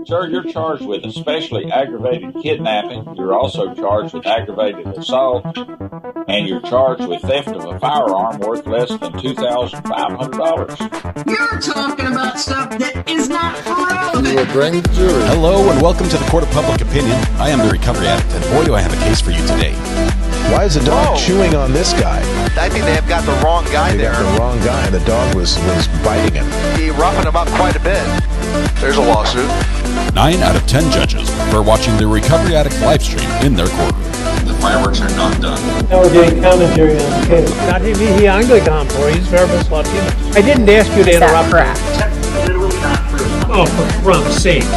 Sir, you're charged with especially aggravated kidnapping. You're also charged with aggravated assault, and you're charged with theft of a firearm worth less than $2,500. You're talking about stuff that is not relevant. You will bring the jury. Hello and welcome to the Court of Public Opinion. I am the Recovery Addict, and boy, do I have a case for you today. Why is the dog chewing on this guy? I think they have got the wrong guy They there. got the wrong guy, and the dog was biting him. He roughing him up quite a bit. There's a lawsuit. 9 out of 10 judges prefer watching the Recovery Addict live stream in their courtroom. The fireworks are not done. Now we're doing commentary on the case. Dati mihi Anglican por his verbis Latino. I didn't ask you to interrupt. correct? That's literally not true. Oh, for crumb's sake.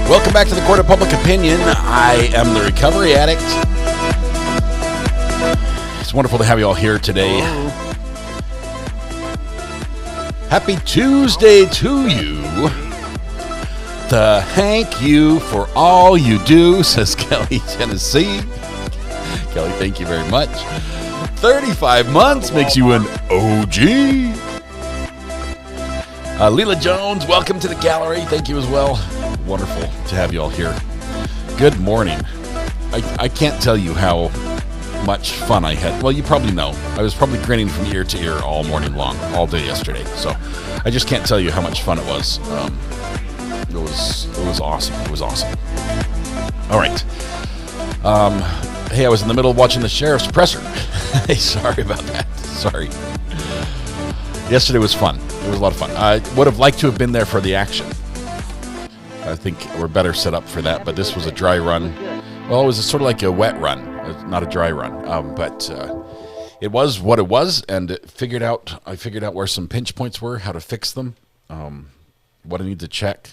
Welcome back to the Court of Public Opinion. I am the Recovery Addict. It's wonderful to have you all here today. Happy Tuesday to you. Thank you for all you do, says Kelly, Tennessee. Kelly, thank you very much. 35 months makes you an OG. Leela Jones, welcome to the gallery. Thank you as well. Wonderful to have you all here. Good morning. I can't tell you how much fun I had. Well, you probably know. I was probably grinning from ear to ear all morning long, all day yesterday. So I just can't tell you how much fun it was. It was awesome. It was awesome. All right. Hey, I was in the middle of watching the sheriff's presser. Hey, sorry about that. Sorry. Yesterday was fun. It was a lot of fun. I would have liked to have been there for the action. I think we're better set up for that, but this was a dry run. Well, it was sort of like a wet run, not a dry run. But it was what it was, and I figured out where some pinch points were, how to fix them, what I need to check,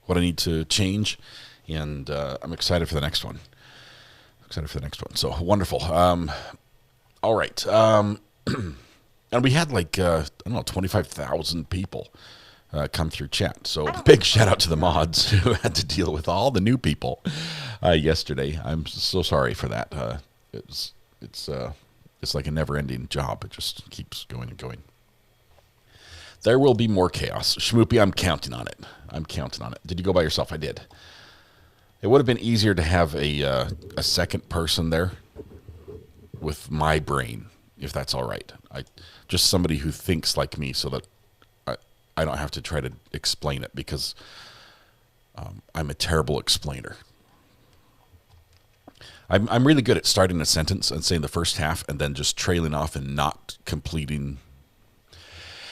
what I need to change, and I'm excited for the next one. So wonderful. All right. And we had 25,000 people come through chat. So big shout out to the mods who had to deal with all the new people yesterday. I'm so sorry for that. It's like a never-ending job. It just keeps going and going. There will be more chaos. Schmoopy, I'm counting on it. Did you go by yourself? I did. It would have been easier to have a second person there with my brain, if that's all right. Just somebody who thinks like me so that I don't have to try to explain it, because I'm a terrible explainer. I'm really good at starting a sentence and saying the first half and then just trailing off and not completing.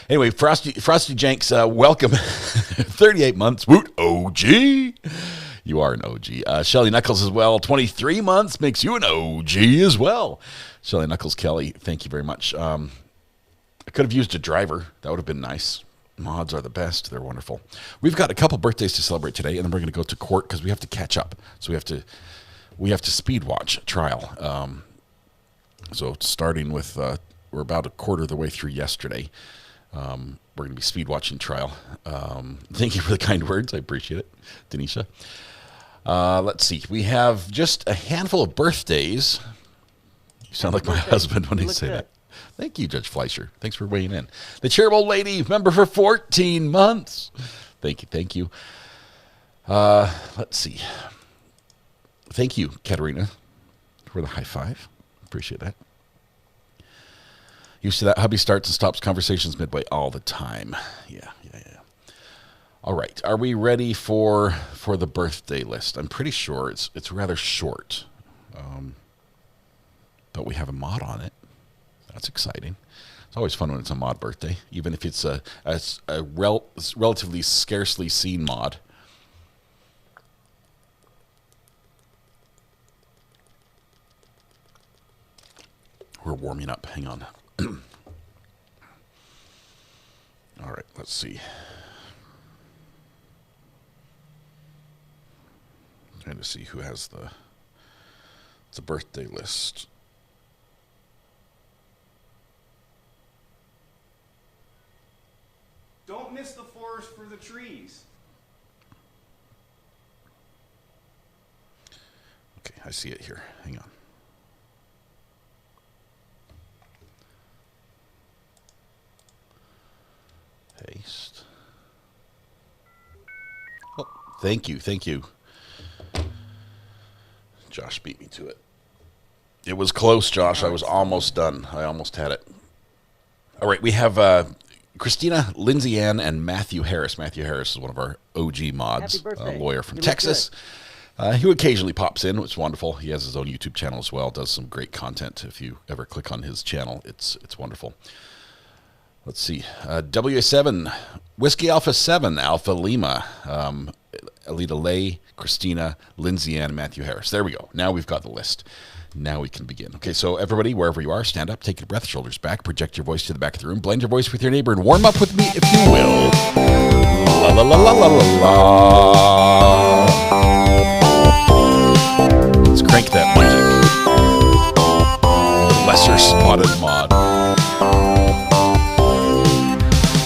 Anyway, Frosty Jenks, welcome. 38 months, woot, OG. You are an OG. Shelly Knuckles as well. 23 months makes you an OG as well. Shelly Knuckles, Kelly, thank you very much. I could have used a driver. That would have been nice. Mods are the best. They're wonderful. We've got a couple birthdays to celebrate today, and then we're going to go to court because we have to catch up. So we have to speed watch trial. So starting with, we're about a quarter of the way through yesterday. We're going to be speed watching trial. Thank you for the kind words. I appreciate it, Denisha. Let's see. We have just a handful of birthdays. You sound like my husband when I say that. Thank you, Judge Fleischer. Thanks for weighing in. The charitable lady, member for 14 months. Thank you. Let's see. Thank you, Katerina, for the high five. Appreciate that. Used to that. Hubby starts and stops conversations midway all the time. Yeah. All right. Are we ready for the birthday list? I'm pretty sure it's rather short, but we have a mod on it. That's exciting. It's always fun when it's a mod birthday, even if it's a relatively scarcely seen mod. We're warming up. Hang on. All right, let's see. Trying to see who has the birthday list. Don't miss the forest for the trees. Okay, I see it here. Hang on. Paste. Thank you. Josh beat me to it. It was close, Josh. I was almost done. I almost had it. All right, we have Christina, Lindsay Ann, and Matthew Harris. Matthew Harris is one of our OG mods, a lawyer from Texas. He occasionally pops in, which is wonderful. He has his own YouTube channel as well, does some great content. If you ever click on his channel, it's wonderful. Let's see. WA7, Whiskey Alpha 7, Alpha Lima, Alita Lay, Christina, Lindsay Ann, and Matthew Harris. There we go. Now we've got the list. Now we can begin. Okay, so everybody, wherever you are, stand up, take a breath, shoulders back, project your voice to the back of the room, blend your voice with your neighbor, and warm up with me if you will. La la la la la la la. Let's crank that music. Lesser spotted mod.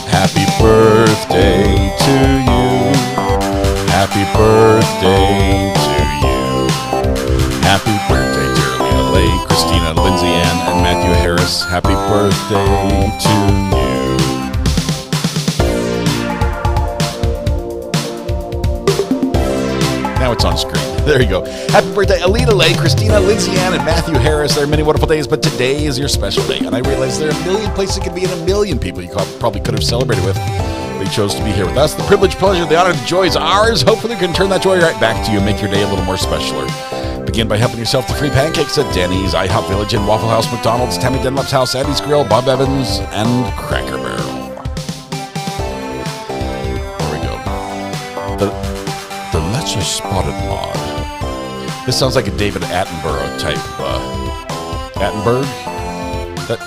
Happy birthday to you. Happy birthday to you. Happy birthday, dear Alita Lay, Christina, Lindsay Ann, and Matthew Harris. Happy birthday to you. Now it's on screen. There you go. Happy birthday, Alita Lay, Christina, Lindsay Ann, and Matthew Harris. There are many wonderful days, but today is your special day. And I realize there are a million places it could be and a million people you probably could have celebrated with. But you chose to be here with us. The privilege, pleasure, the honor, the joy is ours. Hopefully we can turn that joy right back to you and make your day a little more specialer. Begin by helping yourself to free pancakes at Denny's, IHOP Village, and Waffle House, McDonald's, Tammy Dunlap's House, Andy's Grill, Bob Evans, and Cracker Barrel. There we go. The lesser spotted mod. This sounds like a David Attenborough type. Attenberg? That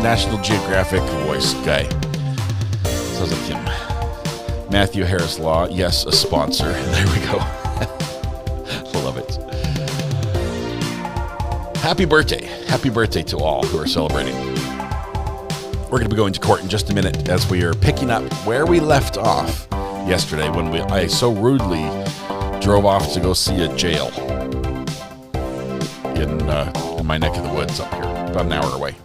National Geographic voice guy. Sounds like him. Matthew Harris Law, yes, a sponsor. There we go. Love it. Happy birthday. Happy birthday to all who are celebrating. We're going to be going to court in just a minute as we are picking up where we left off yesterday when I so rudely drove off to go see a jail in my neck of the woods up here, about an hour away.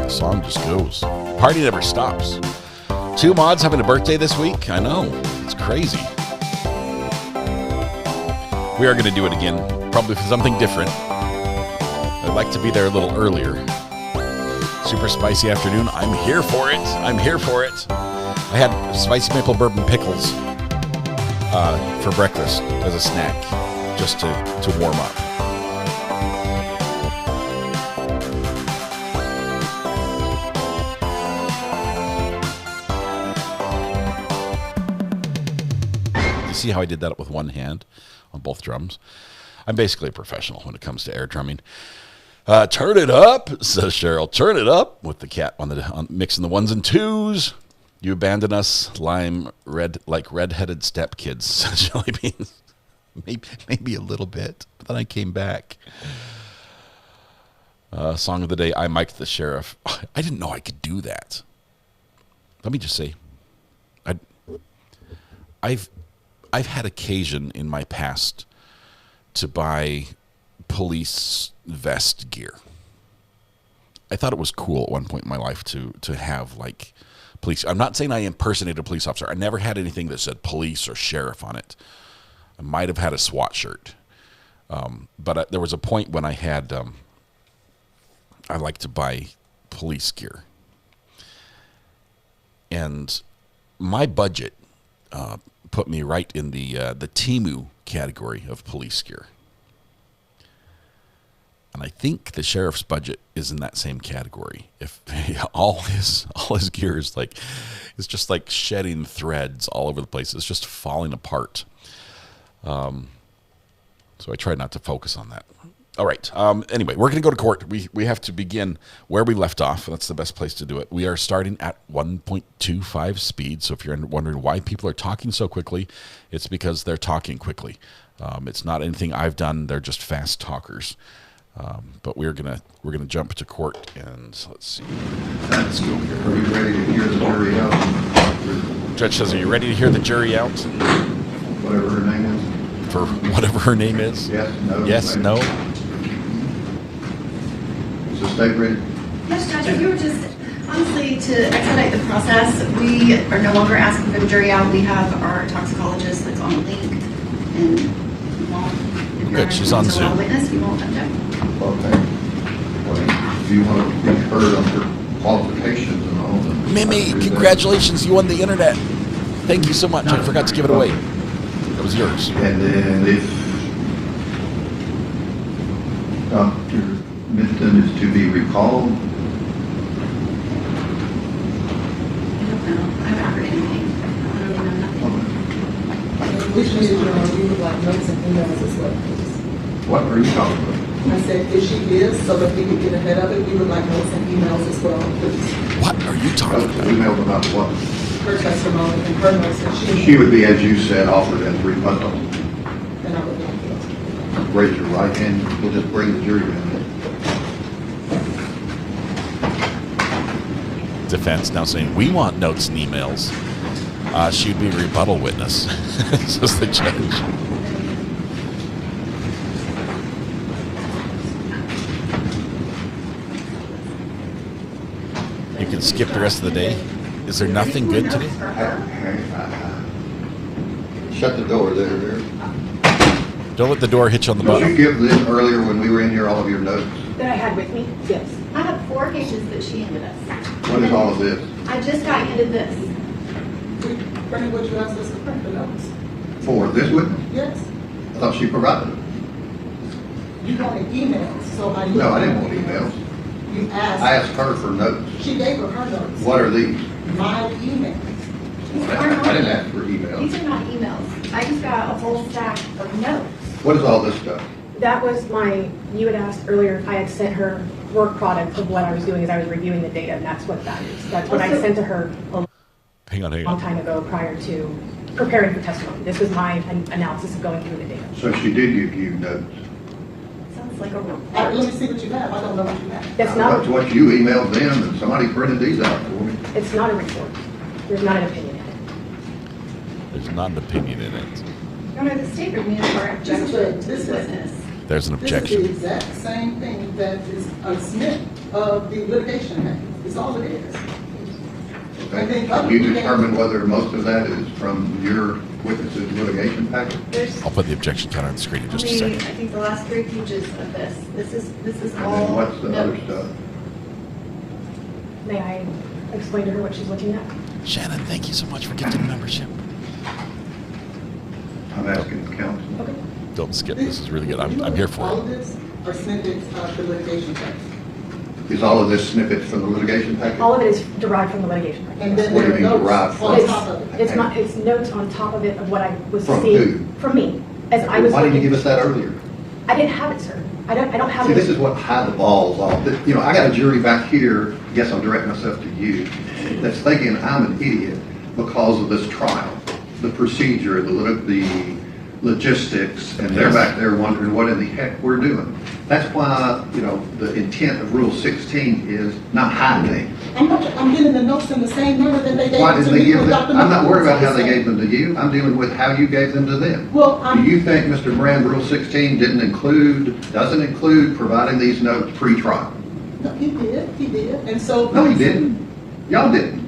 The song just goes. Party never stops. 2 mods having a birthday this week. I know. It's crazy. We are going to do it again, probably for something different. I'd like to be there a little earlier. Super spicy afternoon. I'm here for it. I'm here for it. I had spicy maple bourbon pickles for breakfast as a snack, just to warm up. You see how I did that with one hand on both drums? I'm basically a professional when it comes to air drumming. Turn it up, says Cheryl. Turn it up with the cat on mixing the ones and twos. You abandoned us, like red-headed stepkids, says Jelly Beans. Maybe a little bit, but then I came back. Song of the day, I mic'd the sheriff. I didn't know I could do that. Let me just say, I've had occasion in my past to buy police vest gear. I thought it was cool at one point in my life to have like police. I'm not saying I impersonated a police officer. I never had anything that said police or sheriff on it. I might have had a SWAT shirt. But there was a point when I had, I like to buy police gear. And my budget put me right in the Temu category of police gear. And I think the sheriff's budget is in that same category. If all his gear is it's just like shedding threads all over the place. It's just falling apart. So I try not to focus on that. All right. Anyway, we're going to go to court. We have to begin where we left off. That's the best place to do it. We are starting at 1.25 speed. So if you're wondering why people are talking so quickly, it's because they're talking quickly. It's not anything I've done. They're just fast talkers. But we're gonna jump to court, and let's see. Let's go here. Are you ready to hear the jury out? Judge says, "Are you ready to hear the jury out?" Whatever her name is. for whatever her name is. Yes, no. Yes, maybe. no. Is the state ready? Yes, Judge, if you were just, honestly, to expedite the process, we are no longer asking for the jury out. We have our toxicologist that's on the link, and we won't. If Good, she's on Zoom. a witness, we won't object. Okay. Well, if you want to be heard on your qualifications and all that. Mimi, congratulations, you won the internet. Thank you so much. I forgot to give it away. That was yours. And then if Dr. Minton is to be recalled, I don't know. I haven't heard anything. I don't really know nothing. Which means you would like notes and emails as well, please. what are you talking about? I said, if she is, so that we can get ahead of it, we would like notes and emails as well, please. What are you talking about? Emailed about what? Her testimony and her notes that She would be, as you said, offered as rebuttal. and I would like those. Raise your right hand, we'll just bring the jury in. Defense now saying, we want notes and emails. She'd be a rebuttal witness, says the judge. You can skip the rest of the day. Is there nothing good today? Shut the door there. Don't let the door hit you on the Did you butt. give them earlier when we were in here all of your notes? That I had with me? Yes. I have 4 pages that she handed us. What is all of this? I just got handed this. Bernie, would you ask us to print the notes? For this witness? Yes. I thought she provided them. You wanted emails, so I. No, I didn't want emails. You asked. I asked her for notes. She gave her notes. What are these? My emails. I didn't ask for emails. These are not emails. I just got a whole stack of notes. What is all this stuff? That was you had asked earlier if I had sent her work product of what I was doing as I was reviewing the data, and that's what that is. That's what I sent to her a Hang on. long time ago prior to preparing for testimony. This was my analysis of going through the data. So she did give you notes. Sounds like a report. Let me see what you have. I don't know what you have. That's That's not, what you emailed them and somebody printed these out for me. it's not a report. There's not an opinion in it. There's not an opinion in it. Your Honor, the state removed our objection to this witness. There's an This is the objection. exact same thing that is a snip of the litigation package. It's all it is. Okay. Can you determine whether most of that is from your witness's litigation package? There's I'll put the objection counter on the screen in just a only, I second. think, the last 3 pages of this. This is And all then what's the other notes. stuff? May I explain to her what she's looking at? Shannon, thank you so much for gifting membership. I'm asking the counsel. Okay. Don't skip. This is really good. I'm here for All it. of this are snippets of the litigation package. Is all of this snippets from the litigation package? All of it is derived from the litigation And package. then What do there you are mean notes derived on from? top of it. It's notes on top of it of what I was From seeing who? from me as I was Why didn't you looking. give us that earlier? I didn't have it, sir. I don't have See, it. this is what hide the balls off. You know, I got a jury back here, yes, I'll direct myself to you, that's thinking I'm an idiot because of this trial, the procedure, the logistics, and they're back there wondering what in the heck we're doing. That's why, you know, the intent of Rule 16 is not hiding. I'm getting the notes in the same manner that they gave Why them to didn't they me give with them? Dr. I'm not worried about how Minton. they gave them to you. I'm dealing with how you gave them to them. Well, Do you think Mr. Brand, Rule 16 doesn't include providing these notes pre-trial? No, he did, and so. No, he didn't. Y'all didn't.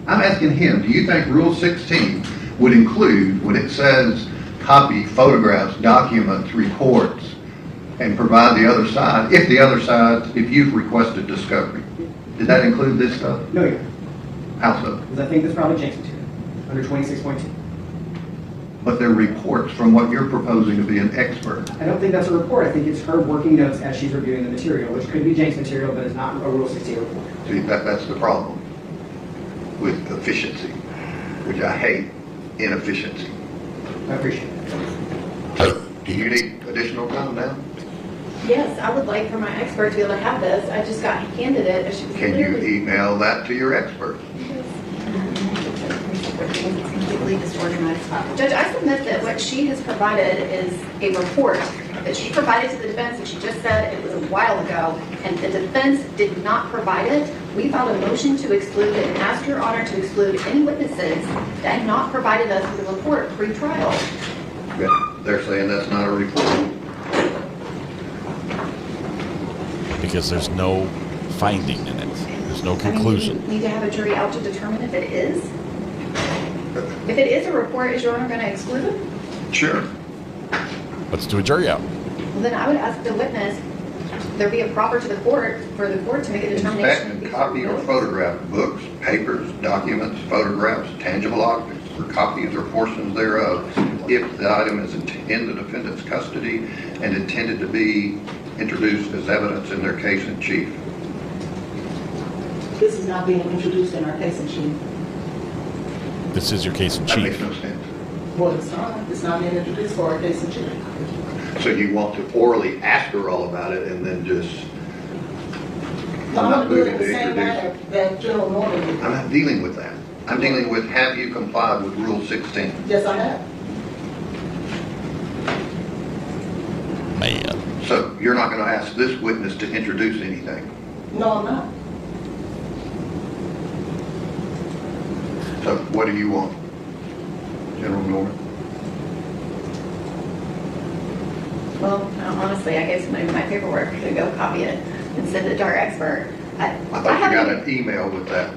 I'm asking him, do you think Rule 16 would include, when it says copy photographs, documents, reports, and provide the other side, if you've requested discovery? Did that include this stuff? No, Your Honor, How so? because I think that's probably Jake's material, under 26.2. But they're reports from what you're proposing to be an expert. I don't think that's a report. I think it's her working notes as she's reviewing the material, which could be Jake's material, but it's not a Rule 16 report. See, that's the problem with efficiency, which I hate, inefficiency. I appreciate it. So, do you need additional time now? Yes, I would like for my expert to be able to have this. I just got handed it as she was Can you literally. email that to your expert? It's completely disorganized. Judge, I submit that what she has provided is a report that she provided to the defense, and she just said it was a while ago, and the defense did not provide it. We filed a motion to exclude it and asked Your Honor to exclude any witnesses that had not provided us with a report pre-trial. Okay. They're saying that's not a report. Because there's no finding in it. There's no conclusion. I mean, do you need to have a jury out to determine if it is? If it is a report, is your Honor going to exclude it? Sure. Let's do a jury out. Well, then I would ask the witness, there be a proffer to the court for the court to make a determination. Inspect and copy or photograph books, papers, documents, photographs, tangible objects, or copies or portions thereof, if the item is in the defendant's custody and intended to be introduced as evidence in their case in chief. This is not being introduced in our case in chief. This is your case in That makes chief. no sense. Well, it's not. It's not being introduced for our case in chief. So you want to orally ask her all about it and then just, I'm not doing moving the to same matter introduce. that General Norman did. I'm not dealing with that. I'm dealing with, have you complied with Rule 16? Yes, I have. Man. So you're not going to ask this witness to introduce anything? No, I'm not. So what do you want, General Norman? Well, honestly, I gave somebody my paperwork to go copy it and send it to our expert. I thought you got an email with that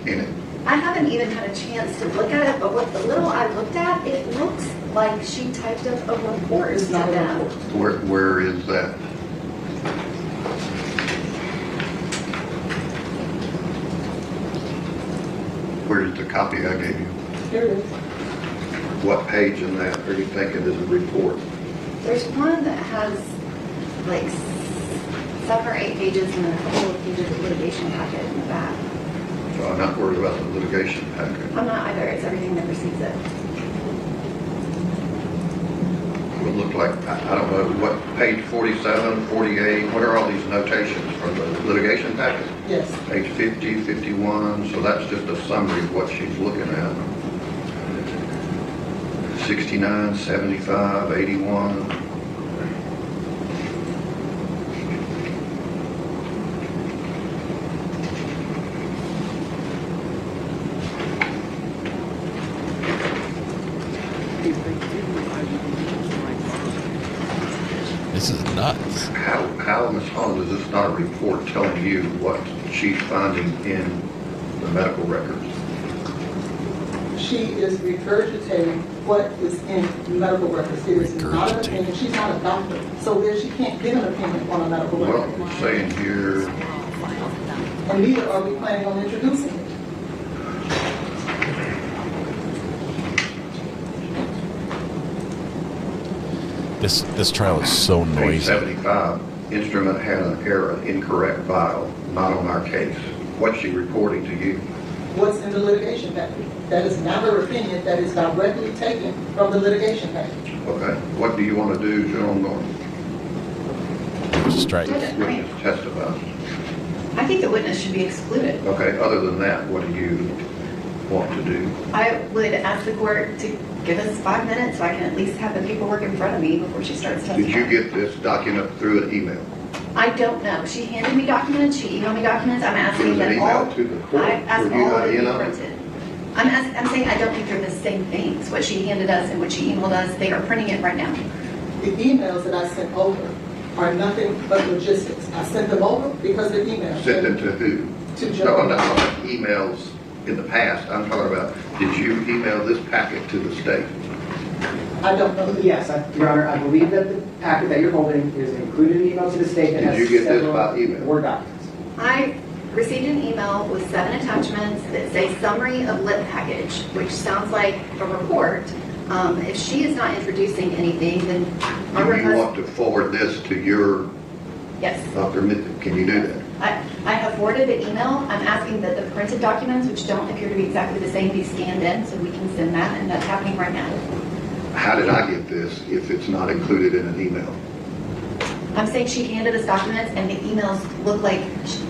in it. I haven't even had a chance to look at it, but what the little I looked at, it looks like she typed up a report to them. Where is that? Where's the copy I gave you? Here it is. What page in that are you thinking is a report? There's one that has like 7 or 8 pages and then a couple of pages of litigation packet in the back. So I'm not worried about the litigation packet. I'm not either. It's everything that precedes it. It would look like, I don't know, what, page 47, 48, what are all these notations from the litigation packet? Yes. Page 50, 51, so that's just a summary of what she's looking at. 69, 75, 81. This is nuts. How, Ms. Hall, is this not a report telling you what she's finding in the medical records? She is regurgitating what is in medical records. It is not an opinion. She's not a doctor. So then she can't give an opinion on a medical Well, record. it's saying here, And neither are we planning on introducing it. This trial is so page noisy. 75, instrument had an error, incorrect vial, not on our case. What's she reporting to you? What's in the litigation package? That is not her opinion. That is directly taken from the litigation package. Okay, what do you want to do, General Norman? Strike. Witness testify. I think the witness should be excluded. Okay, other than that, what do you want to do? I would ask the court to give us 5 minutes so I can at least have the paperwork in front of me before she starts testifying. Did you get this document through an email? I don't know. She handed me documents. She emailed me documents. I'm It asking was an that email all. to the court. I asked Were you all not of it in be on it? printed. I'm saying I don't think they're the same things. What she handed us and what she emailed us, they are printing it right now. The emails that I sent over are nothing but logistics. I sent them over because they're emails. Sent them to who? To No, Joe. I'm not talking about emails in the past. I'm talking about, did you email this packet to the state? I don't know. Yes, Your Honor, I believe that the packet that you're holding is included in email to the state that Did has you get this several by email? Word documents. I received an email with 7 attachments that say summary of lit package, which sounds like a report. If she is not introducing anything, then our Do you request. want to forward this to your, Yes. can you do that? I have forwarded an email. I'm asking that the printed documents, which don't appear to be exactly the same, be scanned in so we can send that, and that's happening right now. How did I get this if it's not included in an email? I'm saying she handed us documents, and the emails look like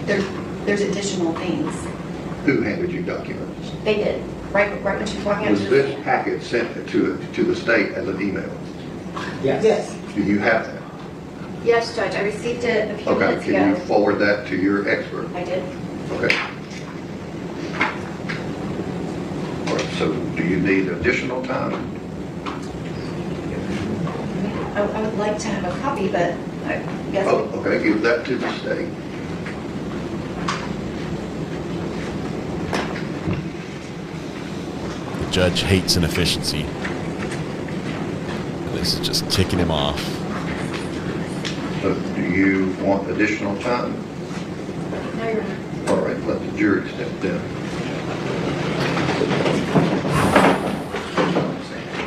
there's additional things. Who handed you documents? They did, right when she was walking out. Was this packet sent to the state as an email? Yes. Yes. Do you have that? Yes, Judge, I received it a few Okay, minutes can you ago. forward that to your expert? I did. Okay. All right, so do you need additional time? I would like to have a copy, but I guess. Oh, okay, give that to the state. The judge hates inefficiency. This is just ticking him off. So do you want additional time? No, Your Honor. All right, let the jury step down.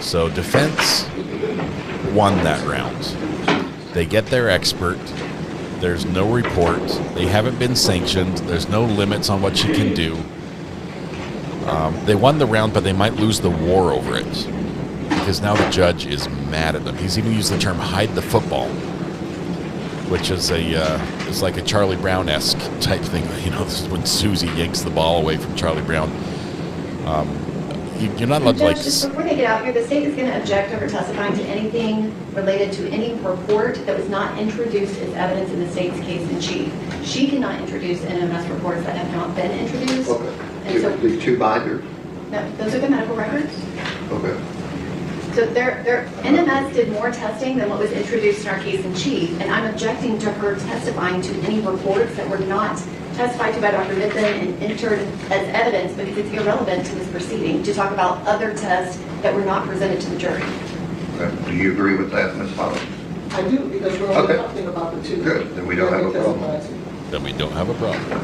So defense won that round. They get their expert. There's no report. They haven't been sanctioned. There's no limits on what she can do. They won the round, but they might lose the war over it because now the judge is mad at them. He's even used the term "hide the football," which is is like a Charlie Brown-esque type thing. You know, this is when Susie yanks the ball away from Charlie Brown. You're not allowed to like. Just before they get out here, the state is going to object over testifying to anything related to any report that was not introduced as evidence in the state's case in chief. She cannot introduce NMS reports that have not been introduced. Okay. And so, These two binders? no, those are the medical records. Okay. So NMS did more testing than what was introduced in our case in chief, and I'm objecting to her testifying to any reports that were not testified to by Dr. Mitten and entered as evidence because it's irrelevant to this proceeding to talk about other tests that were not presented to the jury. Okay. Do you agree with that, Ms. Holland? I do, because we're only talking about the two. Good, then we don't have a problem. Then we don't have a problem.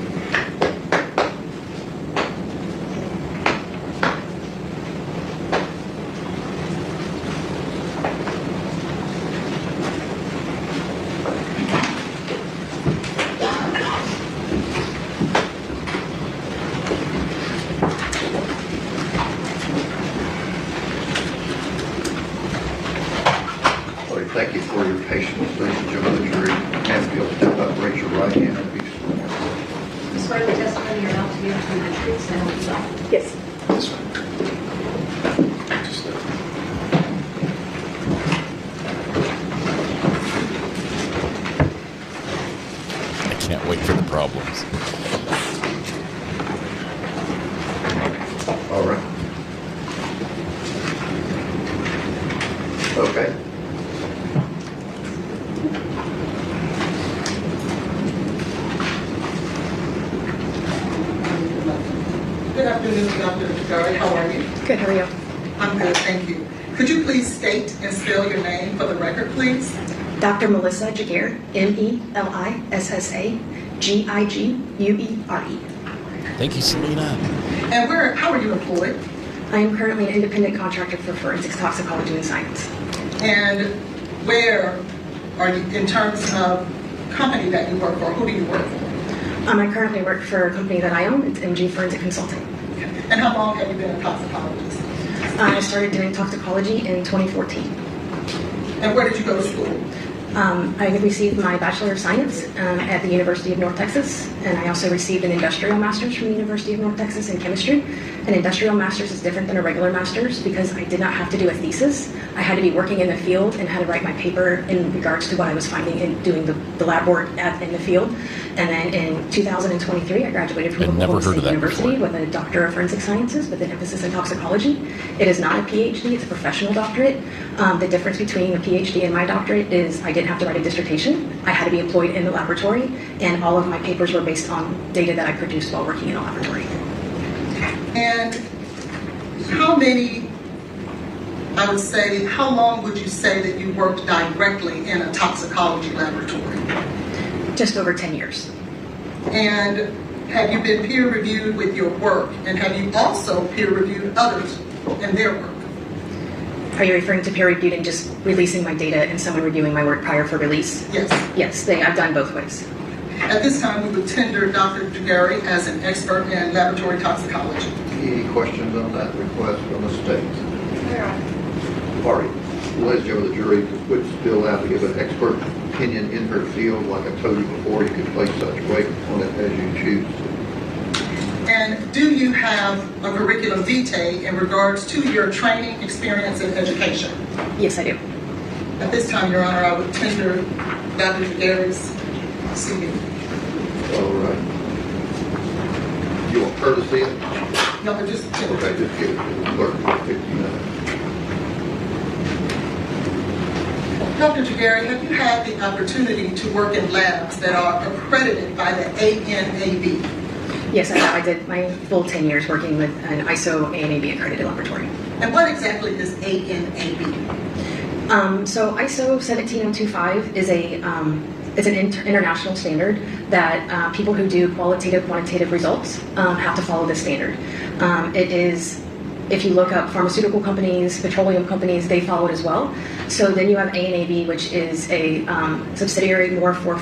Thank you for your patience, ladies and gentlemen of the jury. And if you'll step up, raise your right hand and be sworn. You swear the testimony you're about to give to the truth and yourself? Yes. I can't wait for the problems. All right. Okay. Good afternoon, Dr. Jagari. How are you? Good, how are you? I'm good, thank you. Could you please state and spell your name for the record, please? Dr. Melissa Jaguar, MELISSAGIGUERE. Thank you, Selena. And how are you employed? I am currently an independent contractor for forensics, toxicology, and science. And where are you in terms of company that you work for? Who do you work for? I currently work for a company that I own. It's MG Forensic Consulting. And how long have you been a toxicologist? I started doing toxicology in 2014. And where did you go to school? I received my Bachelor of Science at the University of North Texas, and I also received an Industrial Master's from the University of North Texas in Chemistry. An Industrial Master's is different than a regular Master's because I did not have to do a thesis. I had to be working in the field and had to write my paper in regards to what I was finding and doing the lab work in the field. And then in 2023, I graduated from Oklahoma State University with a Doctor of Forensic Sciences with an emphasis in toxicology. It is not a PhD, it's a professional doctorate. The difference between a PhD and my doctorate is I didn't have to write a dissertation. I had to be employed in the laboratory, and all of my papers were based on data that I produced while working in a laboratory. And how long would you say that you worked directly in a toxicology laboratory? Just over 10 years. And have you been peer reviewed with your work? And have you also peer reviewed others in their work? Are you referring to peer reviewed and just releasing my data and someone reviewing my work prior for release? Yes. Yes, I've done both ways. At this time, we would tender Dr. Jagari as an expert in laboratory toxicology. Any questions on that request from the state? All right. Ladies and gentlemen of the jury, would still allowed to give an expert opinion in her field. Like I told you before, you can place such weight on it as you choose. And do you have a curriculum vitae in regards to your training, experience, and education? Yes, I do. At this time, Your Honor, I would tender Dr. Jagari's CV. All right. You want her to see it? No, but just tender. Okay, just give it to the clerk for 15 minutes. Dr. Jagari, have you had the opportunity to work in labs that are accredited by the ANAB? Yes, I have. I did my full 10 years working with an ISO ANAB accredited laboratory. And what exactly is ANAB? So ISO 17025 is it's an international standard that people who do qualitative, quantitative results have to follow this standard. It is, if you look up pharmaceutical companies, petroleum companies, they follow it as well. So then you have ANAB, which is a subsidiary more for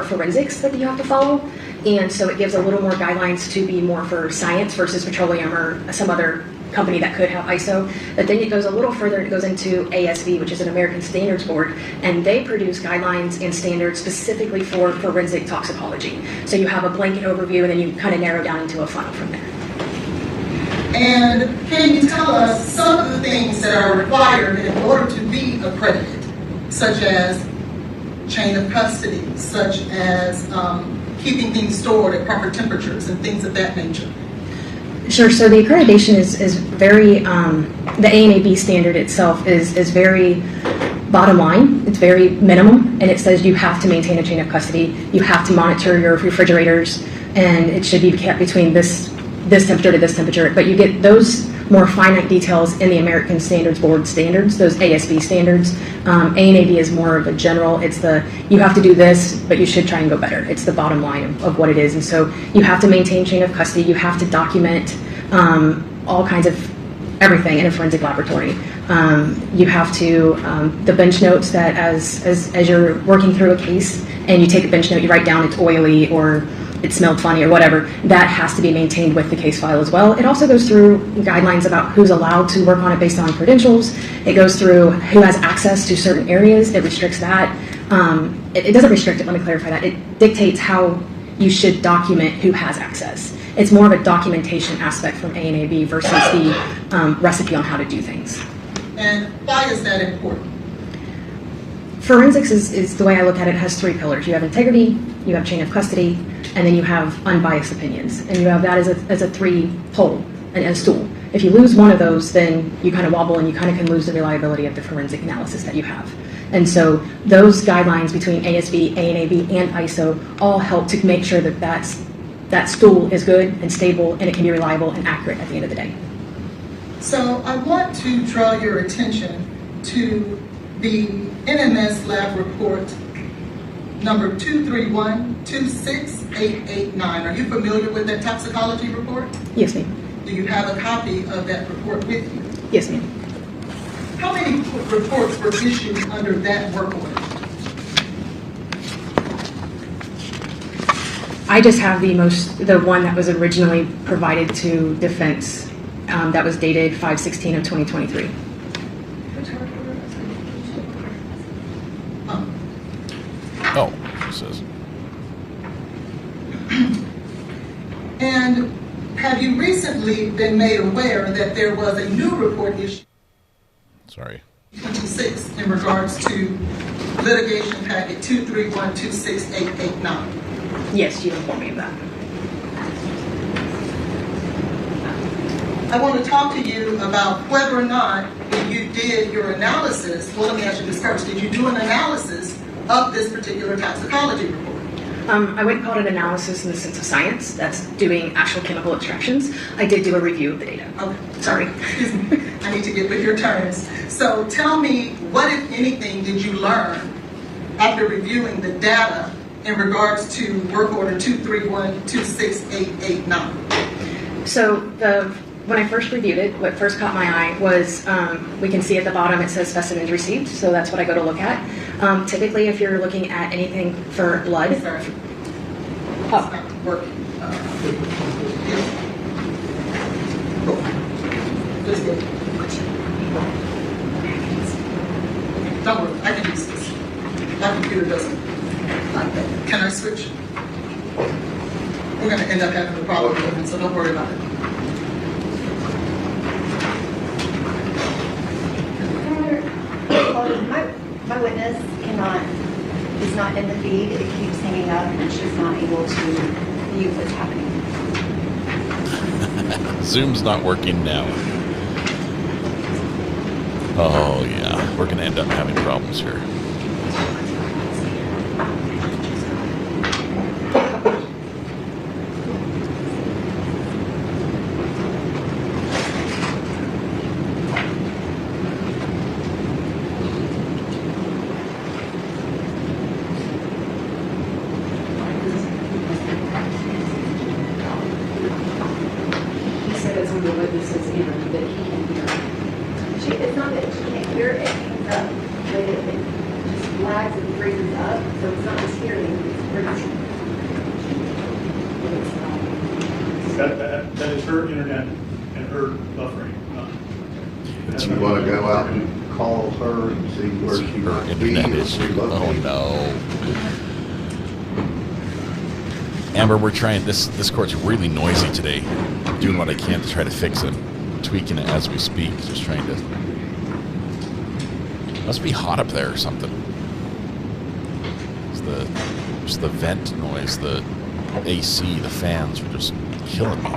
forensics that you have to follow. And so it gives a little more guidelines to be more for science versus petroleum or some other company that could have ISO. But then it goes a little further, it goes into ASV, which is an American Standards Board, and they produce guidelines and standards specifically for forensic toxicology. So you have a blanket overview and then you kind of narrow down into a funnel from there. And can you tell us some of the things that are required in order to be accredited, such as chain of custody, such as keeping things stored at proper temperatures and things of that nature? Sure. So the accreditation is very, the ANAB standard itself is very bottom line. It's very minimum, and it says you have to maintain a chain of custody. You have to monitor your refrigerators, and it should be kept between this temperature to this temperature. But you get those more finite details in the American Standards Board standards, those ASB standards. ANAB is more of a general, it's you have to do this, but you should try and go better. It's the bottom line of what it is. And so you have to maintain chain of custody, you have to document all kinds of everything in a forensic laboratory. You have to, the bench notes that as you're working through a case and you take a bench note, you write down it's oily or it smelled funny or whatever, that has to be maintained with the case file as well. It also goes through guidelines about who's allowed to work on it based on credentials. It goes through who has access to certain areas. It restricts that. It doesn't restrict it, let me clarify that. It dictates how you should document who has access. It's more of a documentation aspect from ANAB versus the recipe on how to do things. And why is that important? Forensics is the way I look at it, has three pillars. You have integrity, you have chain of custody, and then you have unbiased opinions. And you have that as a three-pole and a stool. If you lose one of those, then you kind of wobble and you kind of can lose the reliability of the forensic analysis that you have. And so those guidelines between ASB, ANAB, and ISO all help to make sure that that stool is good and stable and it can be reliable and accurate at the end of the day. So I want to draw your attention to the NMS lab report number 231-26889. Are you familiar with that toxicology report? Yes, ma'am. Do you have a copy of that report with you? Yes, ma'am. How many reports were issued under that work order? I just have the one that was originally provided to defense that was dated 5/16 of 2023. Oh, it says. And have you recently been made aware that there was a new report issued? Sorry. 26 in regards to litigation packet 231-26889. Yes, you informed me of that. I want to talk to you about whether or not when you did your analysis, well, let me ask you this first. Did you do an analysis of this particular toxicology report? I wouldn't call it an analysis in the sense of science. That's doing actual chemical extractions. I did do a review of the data. Okay. Sorry. Excuse me. I need to get with your terms. So tell me, what, if anything, did you learn after reviewing the data in regards to work order 231-26889? So when I first reviewed it, what first caught my eye was we can see at the bottom it says specimens received, so that's what I go to look at. Typically, if you're looking at anything for blood, Sorry. oh. It's not working. Just get it. Don't worry, I can use this. My computer doesn't like that. Can I switch? We're going to end up having a problem with it, so don't worry about it. My witness is not in the feed. It keeps hanging up and she's not able to view what's happening. Zoom's not working now. Oh, yeah. We're going to end up having problems here. He said it's on the witnesses here that he can hear. It's not that she can't hear it, it just lags and freezes up, so it's not just hearing, it's freezing. That is her internet and her buffering. Do you want to go out and call her and see where she Her might be? internet or issue. Oh, relocate? no. Amber, we're trying, this court's really noisy today. I'm doing what I can to try to fix it. Tweaking it as we speak. Just trying to... Must be hot up there or something. It's just the vent noise, the AC, the fans are just killing me.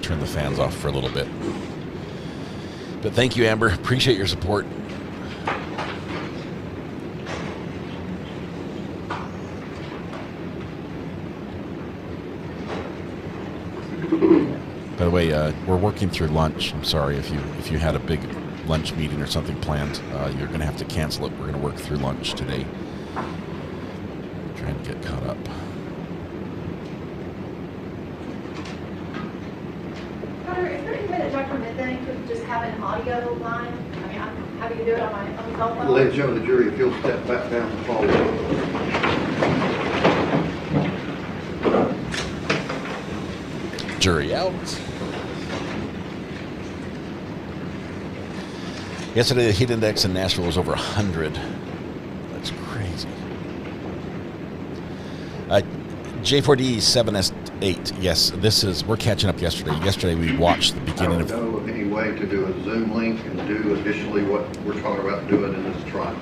Turn the fans off for a little bit. But thank you, Amber. Appreciate your support. By the way, we're working through lunch. I'm sorry if you had a big lunch meeting or something planned. You're going to have to cancel it. We're going to work through lunch today. Trying to get caught up. Connor, is there any way that Dr. Midday could just have an audio line? I mean, I'm happy to do it on my own cell phone. Ladies and gentlemen of the jury, if you'll step back down the hallway. Jury out. Yesterday, the heat index in Nashville was over 100. That's crazy. J4D 7S8. Yes, we're catching up yesterday. Yesterday, we watched the beginning of... I don't know of any way to do a Zoom link and do additionally what we're talking about doing in this trial.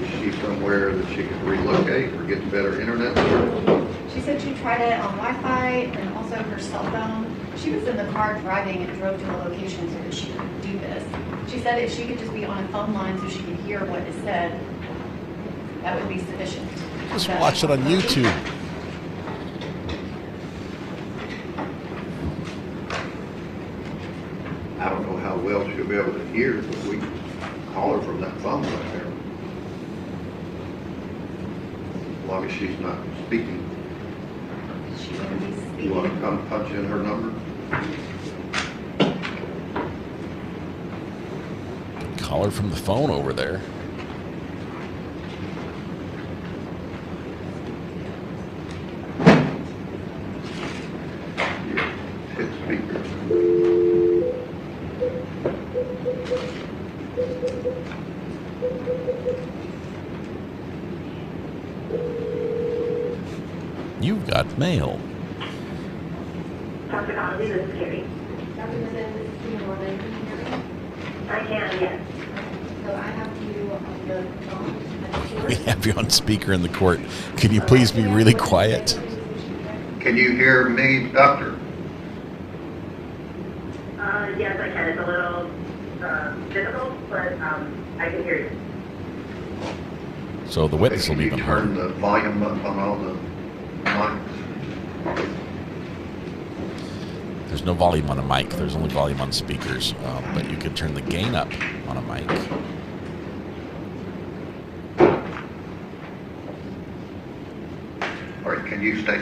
Is she somewhere that she could relocate or get better internet service? She said she tried it on Wi-Fi and also her cell phone. She was in the car driving and drove to a location so that she could do this. She said if she could just be on a phone line so she could hear what is said, that would be sufficient. Just watch it on YouTube. I don't know how well she'll be able to hear, but we can call her from that phone right there. As long as she's not speaking. She wouldn't be speaking. You want to come punch in her number? Call her from the phone over there. Hit speaker. You've got mail. Toxicology, this is Carrie. Dr. Midday, this is Tina Norman. Can you hear me? I can, yes. So I have you on the phone. We have you on speaker in the court. Could you please be really quiet? Can you hear me, doctor? Yes, I can. It's a little difficult, but I can hear you. So the witness will be even Turn harder. the volume up on all the mics. There's no volume on a mic. There's only volume on speakers. But you can turn the gain up on a mic. All right, can you state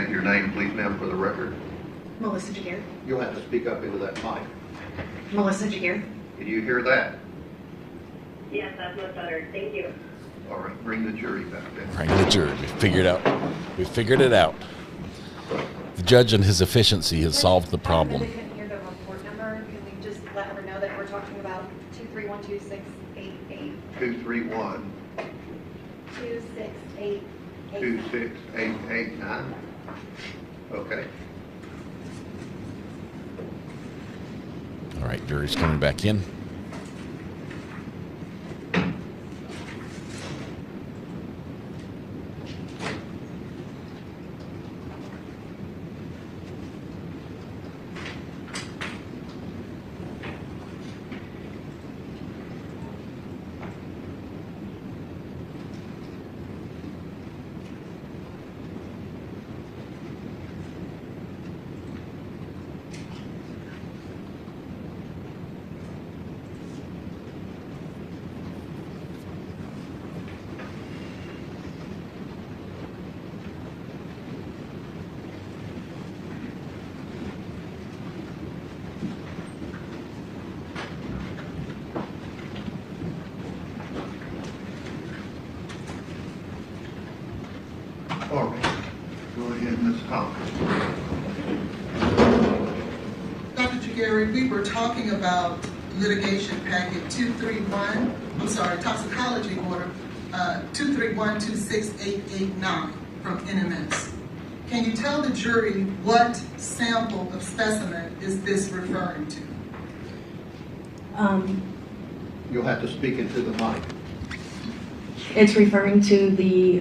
your name, please, ma'am, for the record? Melissa Jagir. You'll have to speak up into that mic. Melissa Jagir. Can you hear that? Yes, that's much better. Thank you. All right, bring the jury back then. Bring the jury. We figured it out. The judge and his efficiency has solved the problem. If they couldn't hear the report number, can we just let her know that we're talking about 2312688? 231 2688. 26889. Okay. All right, jury's coming back in. Go ahead, Ms. Hawkins. Dr. Jagari, we were talking about litigation packet 231, toxicology order 231-26889 from NMS. Can you tell the jury what sample of specimen is this referring to? You'll have to speak into the mic. It's referring to the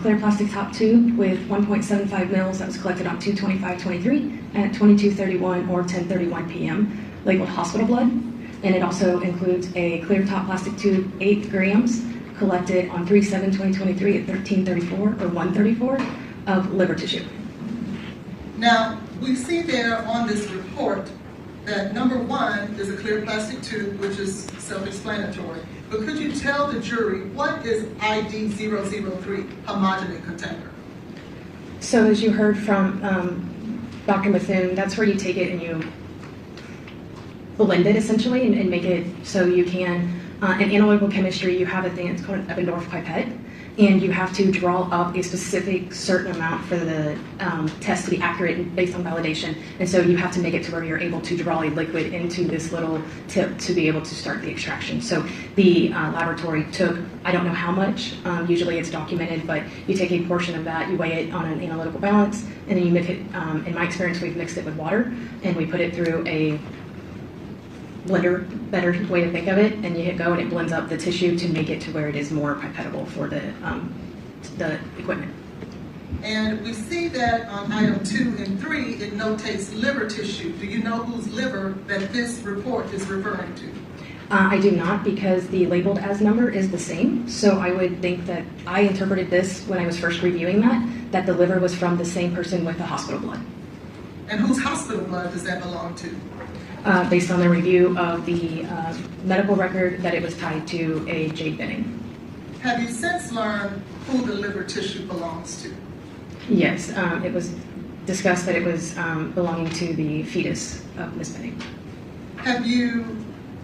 clear plastic top tube with 1.75 mils that was collected on 2/25/23 at 22:31 or 10:31 p.m. labeled hospital blood. And it also includes a clear top plastic tube, 8 grams, collected on 3/7/2023 at 13:34 or 1:34 of liver tissue. Now, we see there on this report that number 1 is a clear plastic tube, which is self-explanatory. But could you tell the jury what is ID 003, homogeneous container? So as you heard from Dr. Methune, that's where you take it and you blend it essentially and make it so you can, in analytical chemistry, you have a thing, it's called an Eppendorf pipette, and you have to draw up a specific certain amount for the test to be accurate and based on validation. And so you have to make it to where you're able to draw a liquid into this little tip to be able to start the extraction. So the laboratory took, I don't know how much, usually it's documented, but you take a portion of that, you weigh it on an analytical balance, and then you mix it, in my experience, we've mixed it with water, and we put it through a blender, better way to think of it, and you hit go and it blends up the tissue to make it to where it is more pipettable for the equipment. And we see that on item 2 and 3, it notates liver tissue. Do you know whose liver that this report is referring to? I do not, because the labeled as number is the same. So I would think that I interpreted this when I was first reviewing that the liver was from the same person with the hospital blood. And whose hospital blood does that belong to? Based on the review of the medical record, that it was tied to a jade binning. Have you since learned who the liver tissue belongs to? Yes, it was discussed that it was belonging to the fetus of Ms. Binning. Have you,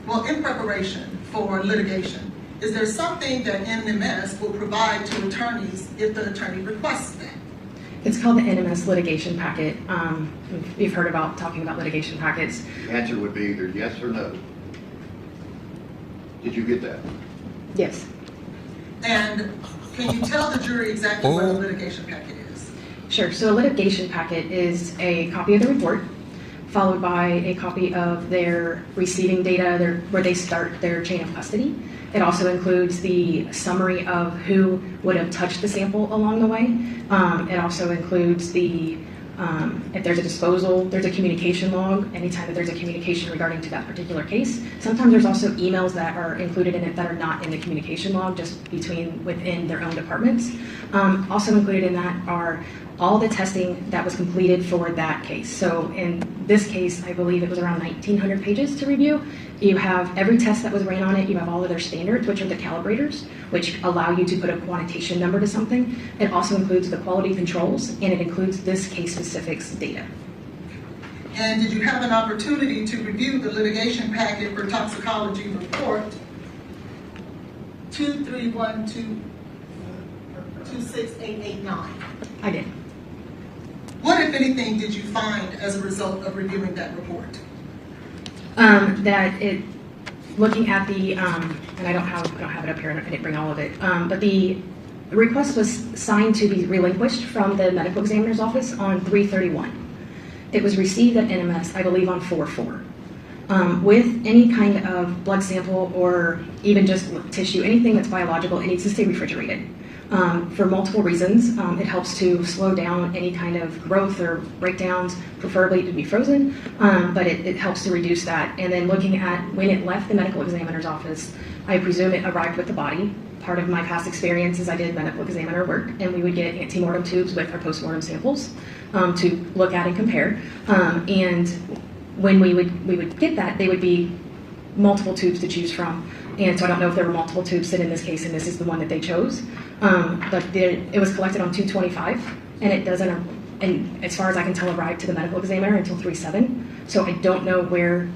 well, in preparation for litigation, is there something that NMS will provide to attorneys if the attorney requests that? It's called the NMS litigation packet. You've heard about talking about litigation packets. The answer would be either yes or no. Did you get that? Yes. And can you tell the jury exactly what a litigation packet is? Sure. So a litigation packet is a copy of the report, followed by a copy of their receiving data, where they start their chain of custody. It also includes the summary of who would have touched the sample along the way. It also includes the, if there's a disposal, there's a communication log, anytime that there's a communication regarding to that particular case. Sometimes there's also emails that are included in it that are not in the communication log, just within their own departments. Also included in that are all the testing that was completed for that case. So in this case, I believe it was around 1,900 pages to review. You have every test that was ran on it. You have all of their standards, which are the calibrators, which allow you to put a quantitation number to something. It also includes the quality controls, and it includes this case specifics data. And did you have an opportunity to review the litigation packet for toxicology report 231-26889? I did. What, if anything, did you find as a result of reviewing that report? That it, looking at the, and I don't have it up here, I didn't bring all of it, but the request was signed to be relinquished from the medical examiner's office on 3/31. It was received at NMS, I believe, on 4/4. With any kind of blood sample or even just tissue, anything that's biological, it needs to stay refrigerated. For multiple reasons. It helps to slow down any kind of growth or breakdowns, preferably to be frozen, but it helps to reduce that. And then looking at when it left the medical examiner's office, I presume it arrived with the body. Part of my past experience is I did medical examiner work, and we would get antemortem tubes with our postmortem samples to look at and compare. And when we would get that, they would be multiple tubes to choose from. And so I don't know if there were multiple tubes in this case, and this is the one that they chose. But it was collected on 2/25, and it doesn't, and as far as I can tell, arrived to the medical examiner until 3/7. So I don't know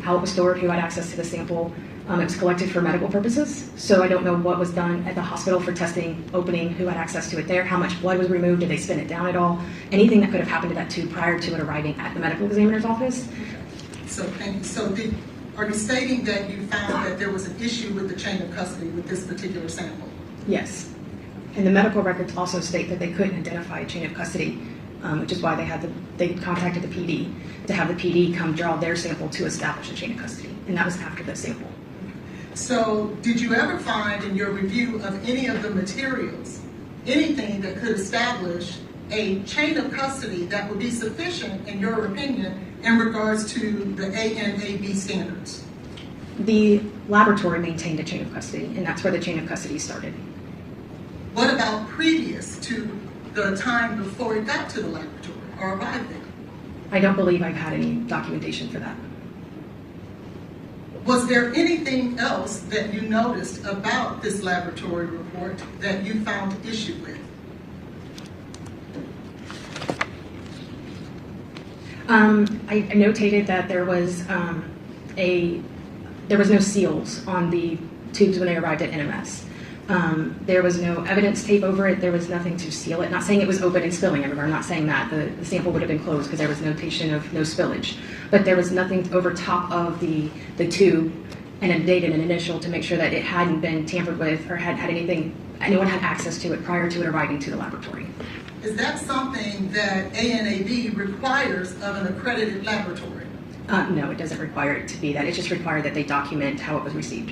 how it was stored, who had access to the sample, It was collected for medical purposes, so I don't know what was done at the hospital for testing, opening, who had access to it there, how much blood was removed, did they spin it down at all, anything that could have happened to that tube prior to it arriving at the medical examiner's office. So thank you. So are you stating that you found that there was an issue with the chain of custody with this particular sample? Yes. And the medical records also state that they couldn't identify a chain of custody, which is why they contacted the PD to have the PD come draw their sample to establish a chain of custody. And that was after the sample. So did you ever find in your review of any of the materials, anything that could establish a chain of custody that would be sufficient, in your opinion, in regards to the ANAB standards? The laboratory maintained a chain of custody, and that's where the chain of custody started. What about previous to the time before it got to the laboratory or arrived there? I don't believe I've had any documentation for that. Was there anything else that you noticed about this laboratory report that you found issue with? I notated that there was no seals on the tubes when they arrived at NMS. There was no evidence tape over it. There was nothing to seal it. Not saying it was open and spilling everywhere. I'm not saying that. The sample would have been closed because there was notation of no spillage. But there was nothing over top of the tube and a date and an initial to make sure that it hadn't been tampered with or had anyone had access to it prior to it arriving to the laboratory. Is that something that ANAB requires of an accredited laboratory? No, it doesn't require it to be that. It's just required that they document how it was received.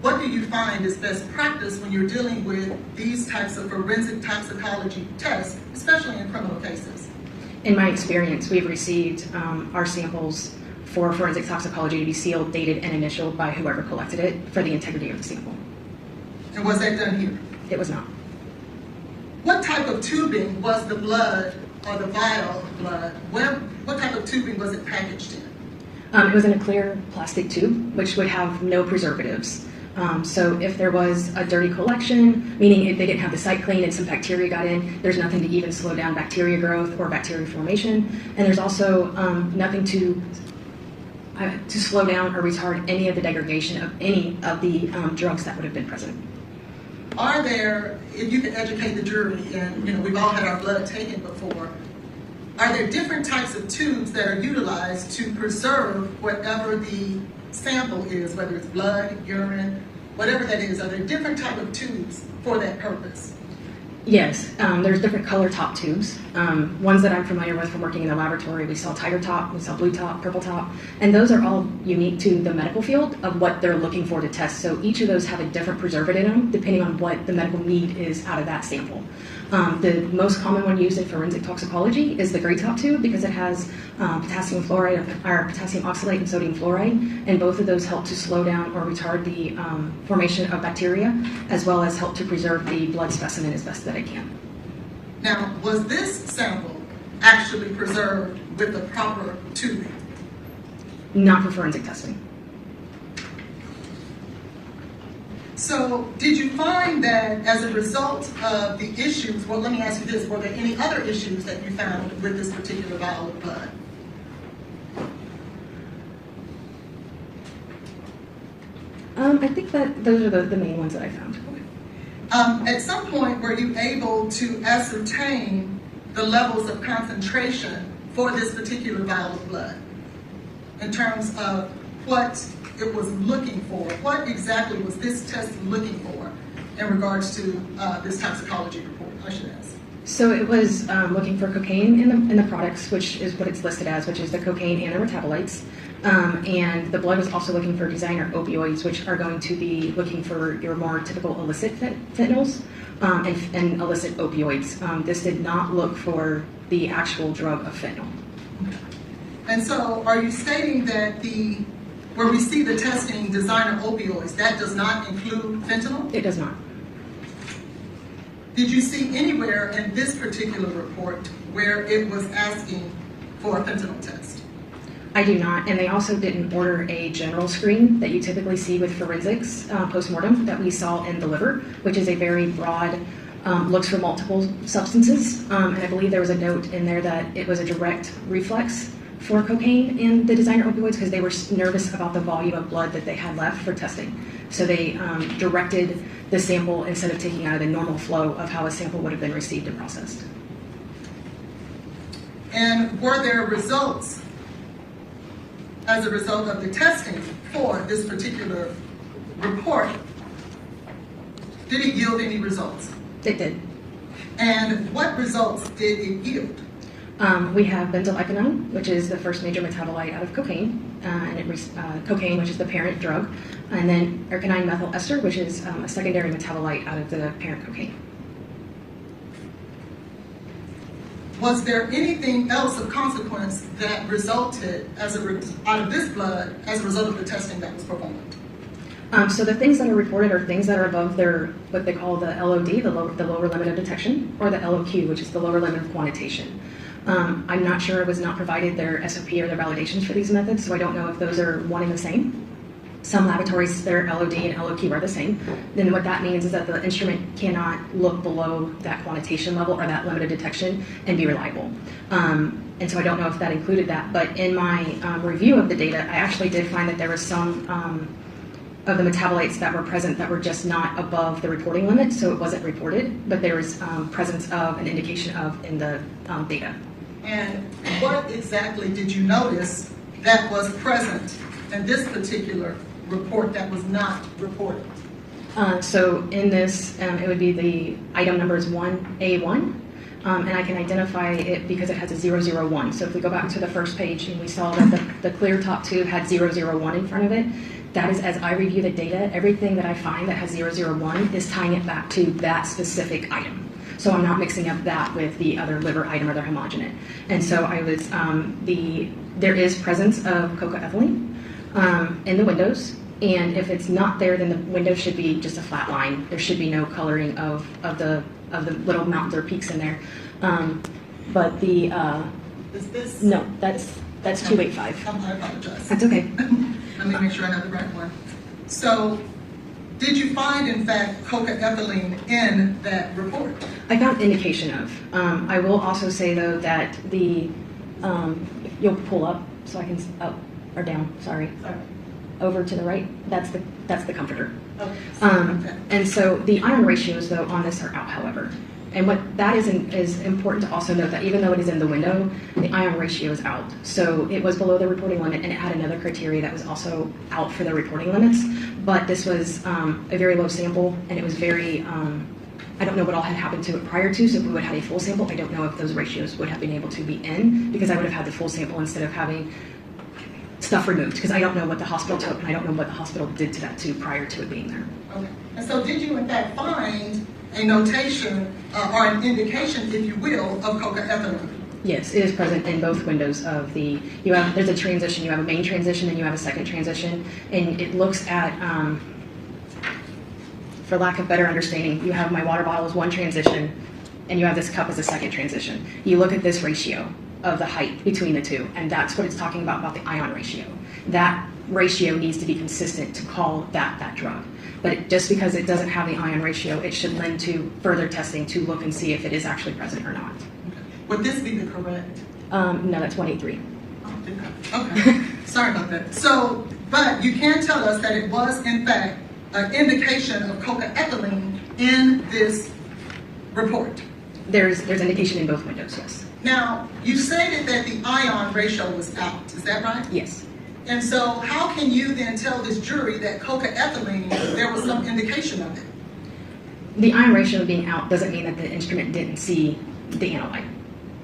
What do you find is best practice when you're dealing with these types of forensic toxicology tests, especially in criminal cases? In my experience, we've received our samples for forensic toxicology to be sealed, dated, and initialed by whoever collected it for the integrity of the sample. And was that done here? It was not. What type of tubing was the blood or the vial of blood? What type of tubing was it packaged in? It was in a clear plastic tube, which would have no preservatives. So if there was a dirty collection, meaning if they didn't have the site cleaned and some bacteria got in, there's nothing to even slow down bacteria growth or bacteria formation. And there's also nothing to slow down or retard any of the degradation of any of the drugs that would have been present. Are there, if you could educate the jury, and we've all had our blood taken before, are there different types of tubes that are utilized to preserve whatever the sample is, whether it's blood, urine, whatever that is? Are there different type of tubes for that purpose? Yes, there's different color top tubes. Ones that I'm familiar with from working in the laboratory, we saw tiger top, we saw blue top, purple top, and those are all unique to the medical field of what they're looking for to test. So each of those have a different preservative in them depending on what the medical need is out of that sample. The most common one used in forensic toxicology is the gray top tube because it has potassium fluoride or potassium oxalate and sodium fluoride, and both of those help to slow down or retard the formation of bacteria, as well as help to preserve the blood specimen as best that it can. Now, was this sample actually preserved with the proper tubing? Not for forensic testing. So did you find that as a result of the issues, well, let me ask you this, were there any other issues that you found with this particular vial of blood? I think that those are the main ones that I found. At some point, were you able to ascertain the levels of concentration for this particular vial of blood in terms of what it was looking for? What exactly was this test looking for in regards to this toxicology report, I should ask? So it was looking for cocaine in the products, which is what it's listed as, which is the cocaine and the metabolites. And the blood was also looking for designer opioids, which are going to be looking for your more typical illicit fentanyls and illicit opioids. This did not look for the actual drug of fentanyl. And so are you stating that where we see the testing designer opioids, that does not include fentanyl? It does not. Did you see anywhere in this particular report where it was asking for a fentanyl test? I do not, and they also didn't order a general screen that you typically see with forensics postmortem that we saw in the liver, which is a very broad, looks for multiple substances, and I believe there was a note in there that it was a direct reflex for cocaine and the designer opioids because they were nervous about the volume of blood that they had left for testing. So they directed the sample instead of taking out of the normal flow of how a sample would have been received and processed. And were there results as a result of the testing for this particular report? Did it yield any results? It did. And what results did it yield? We have benzoyl, which is the first major metabolite out of cocaine, and cocaine, which is the parent drug, and then ergonine methyl ester, which is a secondary metabolite out of the parent cocaine. Was there anything else of consequence that resulted out of this blood as a result of the testing that was performed? So the things that are reported are things that are above their, what they call the LOD, the lower limit of detection, or the LOQ, which is the lower limit of quantitation. I'm not sure, it was not provided their SOP or their validations for these methods, so I don't know if those are one and the same. Some laboratories, their LOD and LOQ are the same. Then what that means is that the instrument cannot look below that quantitation level or that limit of detection and be reliable. And so I don't know if that included that, but in my review of the data, I actually did find that there was some of the metabolites that were present that were just not above the reporting limit, so it wasn't reported, but there was presence of an indication of in the data. And what exactly did you notice that was present in this particular report that was not reported? So in this, it would be the item number is 1A1, and I can identify it because it has a 001. So if we go back to the first page and we saw that the clear top tube had 001 in front of it, that is, as I review the data, everything that I find that has 001 is tying it back to that specific item. So I'm not mixing up that with the other liver item or their homogenate. And so I was, there is presence of cocaethylene in the windows. And if it's not there, then the window should be just a flat line. There should be no coloring of the little mountains or peaks in there. But the, is this? No, that's 285. I apologize. That's okay. Let me make sure I have the right one. So, did you find, in fact, cocaethylene in that report? I found indication of. I will also say, though, that the, if you'll pull up, so I can, up or down, sorry. Over to the right, that's the comforter. Okay. And so the iron ratios, though, on this are out, however. And what that is important to also note that even though it is in the window, the ion ratio is out. So it was below the reporting limit, and it had another criteria that was also out for the reporting limits. But this was a very low sample, and it was very, I don't know what all had happened to it prior to, so if we would have had a full sample, I don't know if those ratios would have been able to be in, because I would have had the full sample instead of having stuff removed, because I don't know what the hospital took, and I don't know what the hospital did to that too prior to it being there. Okay. And so did you in fact find a notation or an indication, if you will, of cocaethylene? Yes, it is present in both windows of the, there's a transition, you have a main transition and you have a second transition, and it looks at, for lack of better understanding, you have my water bottle as one transition, and you have this cup as a second transition. You look at this ratio of the height between the two, and that's what it's talking about the ion ratio. That ratio needs to be consistent to call that drug. But just because it doesn't have the ion ratio, it should lend to further testing to look and see if it is actually present or not. Okay. Would this be the correct? No, that's 183. Oh, okay. Sorry about that. So, but you can tell us that it was in fact an indication of cocaethylene in this report. There's indication in both windows, yes. Now, you stated that the ion ratio was out, is that right? Yes. And so how can you then tell this jury that cocaethylene, there was some indication of it? The ion ratio being out doesn't mean that the instrument didn't see the analyte.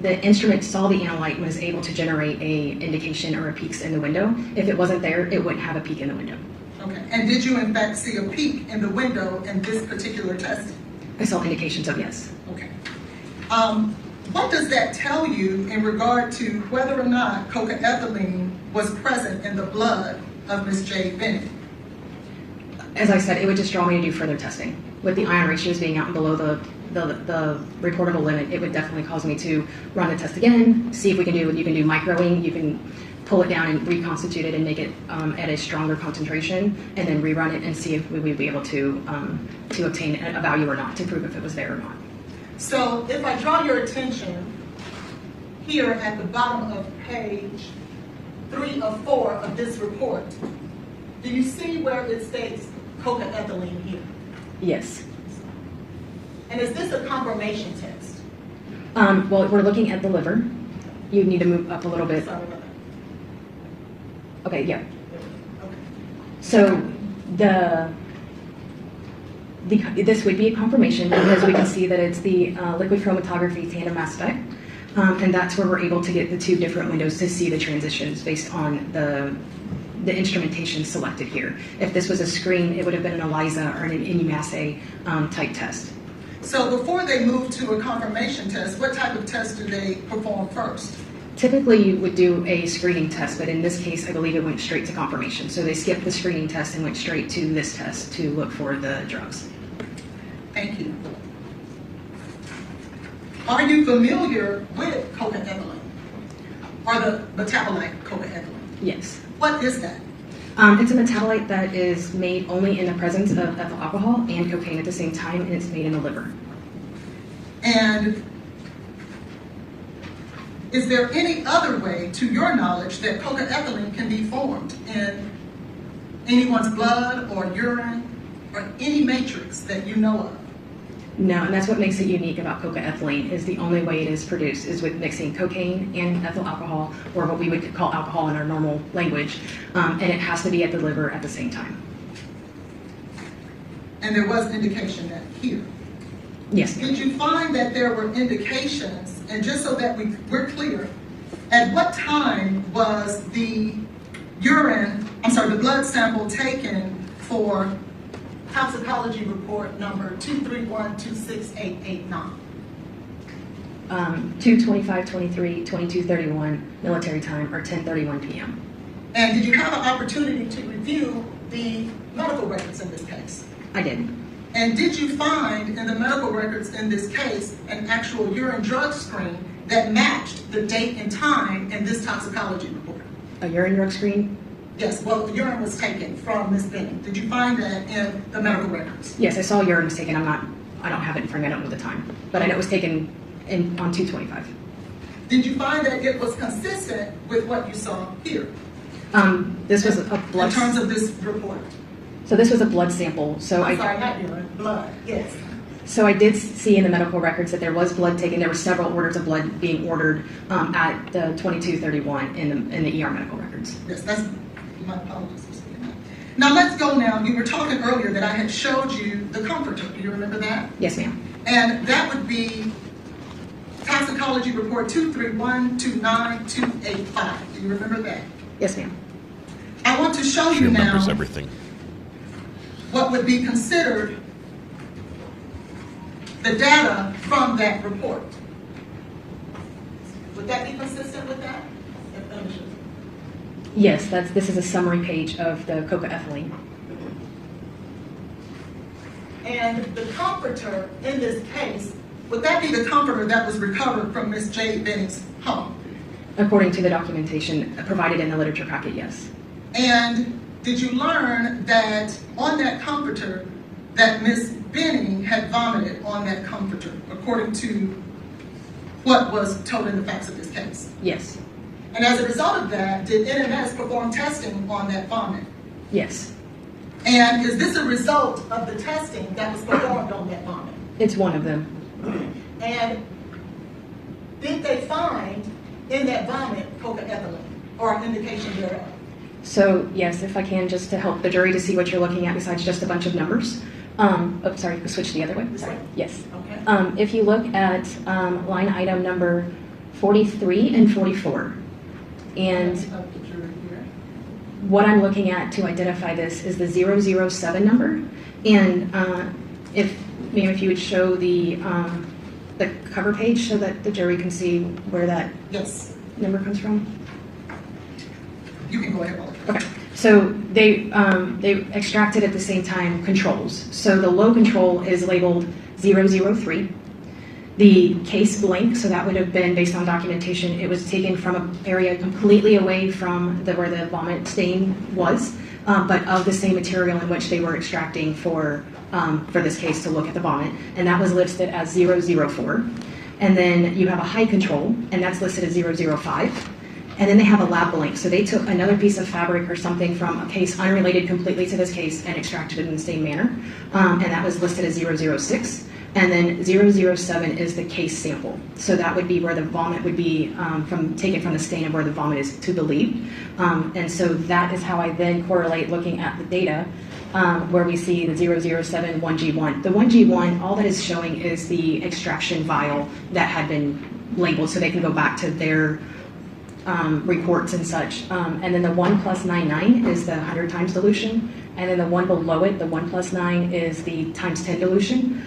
The instrument saw the analyte and was able to generate a indication or a peaks in the window. If it wasn't there, it wouldn't have a peak in the window. Okay. And did you in fact see a peak in the window in this particular testing? I saw indications of yes. Okay. What does that tell you in regard to whether or not cocaethylene was present in the blood of Ms. J. Bennett? As I said, it would just draw me to do further testing. With the ion ratios being out and below the reportable limit, it would definitely cause me to run the test again, see if you can do microing, you can pull it down and reconstitute it and make it at a stronger concentration, and then rerun it and see if we would be able to obtain a value or not, to prove if it was there or not. So if I draw your attention here at the bottom of page 3 of 4 of this report, do you see where it states cocaethylene here? Yes. And is this a confirmation test? Well, we're looking at the liver. You need to move up a little bit. Sorry about that. Okay, yeah. Okay. So this would be a confirmation because we can see that it's the liquid chromatography tandem mass spec, and that's where we're able to get the 2 different windows to see the transitions based on the instrumentation selected here. If this was a screen, it would have been an ELISA or an immunoassay type test. So before they move to a confirmation test, what type of test do they perform first? Typically, you would do a screening test, but in this case, I believe it went straight to confirmation. So they skipped the screening test and went straight to this test to look for the drugs. Thank you. Are you familiar with cocaethylene or the metabolite cocaethylene? Yes. What is that? It's a metabolite that is made only in the presence of ethyl alcohol and cocaine at the same time, and it's made in the liver. And is there any other way, to your knowledge, that cocaethylene can be formed in anyone's blood or urine or any matrix that you know of? No, and that's what makes it unique about cocaethylene, is the only way it is produced is with mixing cocaine and ethyl alcohol, or what we would call alcohol in our normal language, and it has to be at the liver at the same time. And there was indication that here. Yes. Did you find that there were indications, and just so that we're clear, at what time was the the blood sample taken for Toxicology report number 231-26889? 2:25:23, 22:31 military time, or 10:31 p.m. And did you have an opportunity to review the medical records in this case? I did. And did you find in the medical records in this case an actual urine drug screen that matched the date and time in this toxicology report? A urine drug screen? Yes, well, urine was taken from Ms. Benning. Did you find that in the medical records? Yes, I saw urine was taken. I don't have it in front of me. I don't know the time, but I know it was taken on 2:25. Did you find that it was consistent with what you saw here? This was a blood. In terms of this report? So this was a blood sample. So I'm sorry, not urine, blood, yes. So I did see in the medical records that there was blood taken. There were several orders of blood being ordered at the 22:31 in the ER medical records. Yes, that's my apologies for saying that. Now let's go now. You were talking earlier that I had showed you the comforter. Do you remember that? Yes, ma'am. And that would be Toxicology Report 231-29285. Do you remember that? Yes, ma'am. I want to show She you now remembers everything. what would be considered the data from that report. Would that be consistent with that? Yes, this is a summary page of the cocaethylene. And the comforter in this case, would that be the comforter that was recovered from Ms. Jade Benning's home? According to the documentation provided in the literature packet, yes. And did you learn that on that comforter that Ms. Benning had vomited on that comforter, according to what was told in the facts of this case? Yes. And as a result of that, did NMS perform testing on that vomit? Yes. And is this a result of the testing that was performed on that vomit? It's one of them. And did they find in that vomit cocaethylene or an indication thereof? So yes, if I can, just to help the jury to see what you're looking at besides just a bunch of numbers. Sorry, switch the other way. Sorry. Yes. Okay. If you look at line item number 43 and 44, and what I'm looking at to identify this is the 007 number. And if you would show the cover page so that the jury can see where that number comes from. You can go ahead. Okay. So they extracted at the same time controls. So the low control is labeled 003. The case blank, so that would have been based on documentation. It was taken from an area completely away from where the vomit stain was, but of the same material in which they were extracting for this case to look at the vomit, and that was listed as 004. And then you have a high control, and that's listed as 005. And then they have a lab blank. So they took another piece of fabric or something from a case unrelated completely to this case and extracted it in the same manner. And that was listed as 006. And then 007 is the case sample. So that would be where the vomit would be taken from the stain of where the vomit is to believed. And so that is how I then correlate looking at the data where we see the 007 1G1. The 1G1, all that is showing is the extraction vial that had been labeled so they can go back to their reports and such. And then the 1+99 is the 100 times dilution. And then the one below it, the 1+9, is the times 10 dilution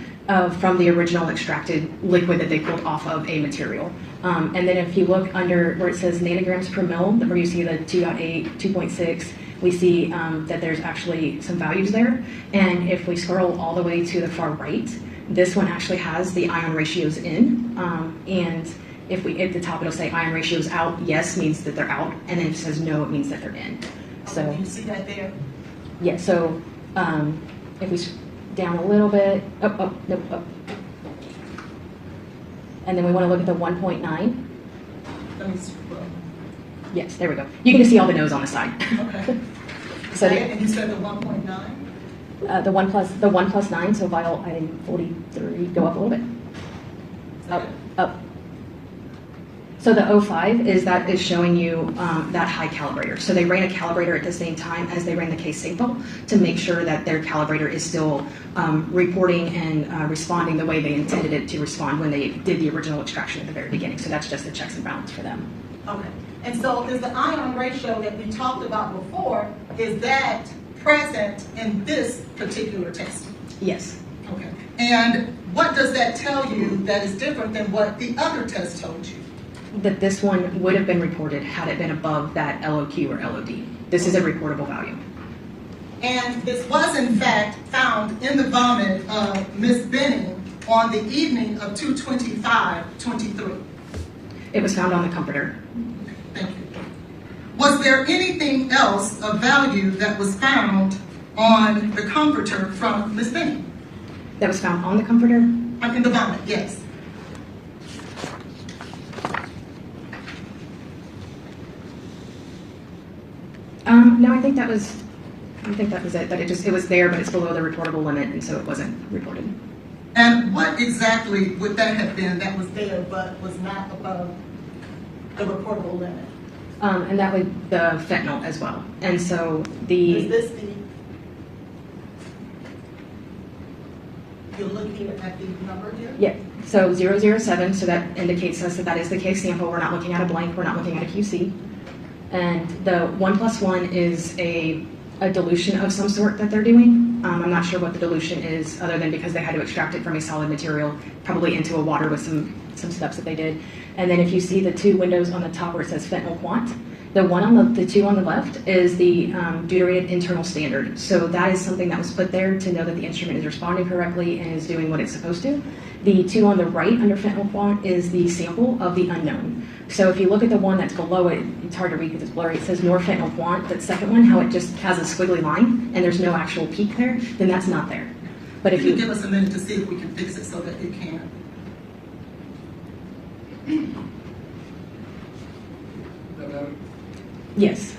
from the original extracted liquid that they pulled off of a material. And then if you look under where it says nanograms per mil, where you see the 2.8, 2.6, we see that there's actually some values there. And if we scroll all the way to the far right, this one actually has the ion ratios in. And if we at the top, it'll say ion ratios out, yes means that they're out, and then if it says no, it means that they're in. So you see that there? Yeah, so if we down a little bit, up. And then we want to look at the 1.9. Let me scroll. Yes, there we go. You can just see all the no's on the side. Okay. So And you said the 1.9? The 1+9, so vial item 43, go up a little bit. Up. So the 05 is showing you that high calibrator. So they ran a calibrator at the same time as they ran the case sample to make sure that their calibrator is still reporting and responding the way they intended it to respond when they did the original extraction at the very beginning. So that's just the checks and balance for them. Okay. And so is the ion ratio that we talked about before, is that present in this particular test? Yes. Okay. And what does that tell you that is different than what the other test told you? That this one would have been reported had it been above that LOQ or LOD. This is a reportable value. And this was in fact found in the vomit of Miss Benning on the evening of 2/25/23. It was found on the comforter. Thank you. Was there anything else of value that was found on the comforter from Miss Benning? That was found on the comforter? In the vomit, yes. No, I think that was it. That it was there, but it's below the reportable limit, and so it wasn't reported. And what exactly would that have been that was there but was not above the reportable limit? And that was the fentanyl as well. And so the... Is this you're looking at the number here? Yeah, so 007, so that indicates us that that is the case sample. We're not looking at a blank, we're not looking at a QC. And the 1+1 is a dilution of some sort that they're doing. I'm not sure what the dilution is, other than because they had to extract it from a solid material, probably into a water with some steps that they did. And then if you see the two windows on the top where it says fentanyl quant, the two on the left is the deuterated internal standard. So that is something that was put there to know that the instrument is responding correctly and is doing what it's supposed to. The two on the right under fentanyl quant is the sample of the unknown. So if you look at the one that's below it, it's hard to read because it's blurry. It says norfentanyl quant. That second one, how it just has a squiggly line and there's no actual peak there, then that's not there. But if you give us a minute to see if we can fix it so that you can. Yes.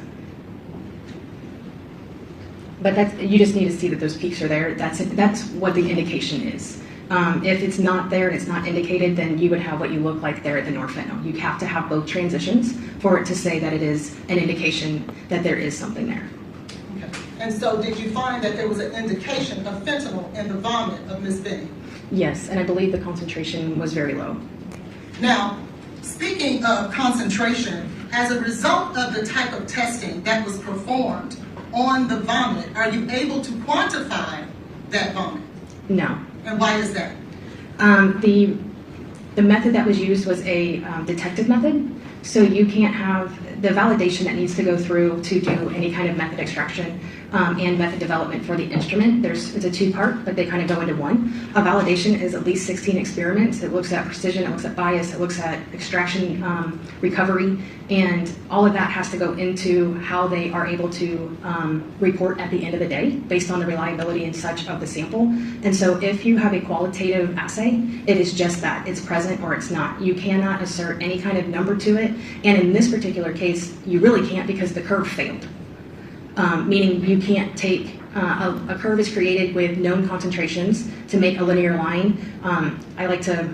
But you just need to see that those peaks are there. That's what the indication is. If it's not there and it's not indicated, then you would have what you look like there at the norfentanyl. You have to have both transitions for it to say that it is an indication that there is something there. Okay. And so did you find that there was an indication of fentanyl in the vomit of Ms. Benning? Yes, and I believe the concentration was very low. Now, speaking of concentration, as a result of the type of testing that was performed on the vomit, are you able to quantify that vomit? No. And why is that? The method that was used was a detective method, so you can't have the validation that needs to go through to do any kind of method extraction and method development for the instrument. It's a two-part, but they kind of go into one. A validation is at least 16 experiments. It looks at precision, it looks at bias, it looks at extraction, recovery, and all of that has to go into how they are able to report at the end of the day based on the reliability and such of the sample. And so if you have a qualitative assay, it is just that. It's present present or it's not. You cannot assert any kind of number to it. And in this particular case, you really can't because the curve failed. Meaning you can't take, a curve is created with known concentrations to make a linear line. I like to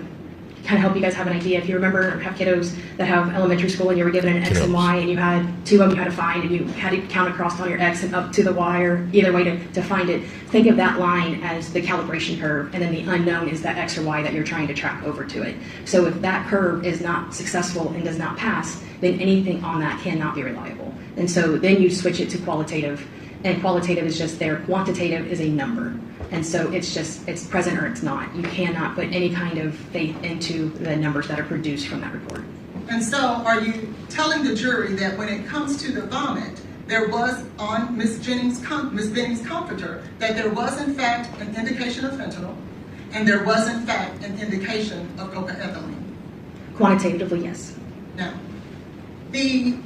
kind of help you guys have an idea. If you remember, or have kiddos that have elementary school and you were given an X and Y and you had two of them you had to find and you had to count across on your X and up to the Y or either way to find it. Think of that line as the calibration curve and then the unknown is that X or Y that you're trying to track over to it. So if that curve is not successful and does not pass, then anything on that cannot be reliable. And so then you switch it to qualitative, and qualitative is just there. Quantitative is a number. And so it's just, it's present or it's not. You cannot put any kind of faith into the numbers that are produced from that report. And so are you telling the jury that when it comes to the vomit, there was on Ms. Benning's comforter, that there was in fact an indication of fentanyl, and there was in fact an indication of cocaethylene? Quantitatively, yes. Now, the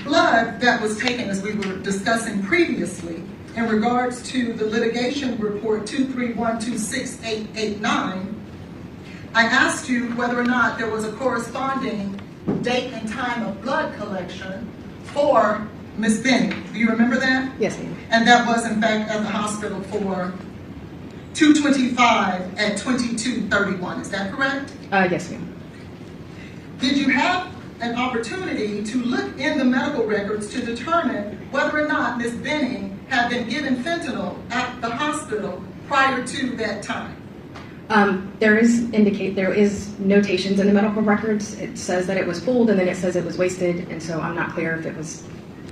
blood that was taken, as we were discussing previously, in regards to the litigation report 231268889, I asked you whether or not there was a corresponding date and time of blood collection for Ms. Benning. Do you remember that? Yes, ma'am. And that was in fact at the hospital for 225 at 2231. Is that correct? Yes, ma'am. Did you have an opportunity to look in the medical records to determine whether or not Ms. Benning had been given fentanyl at the hospital prior to that time? There is notations in the medical records. It says that it was pulled and then it says it was wasted, and so I'm not clear if it was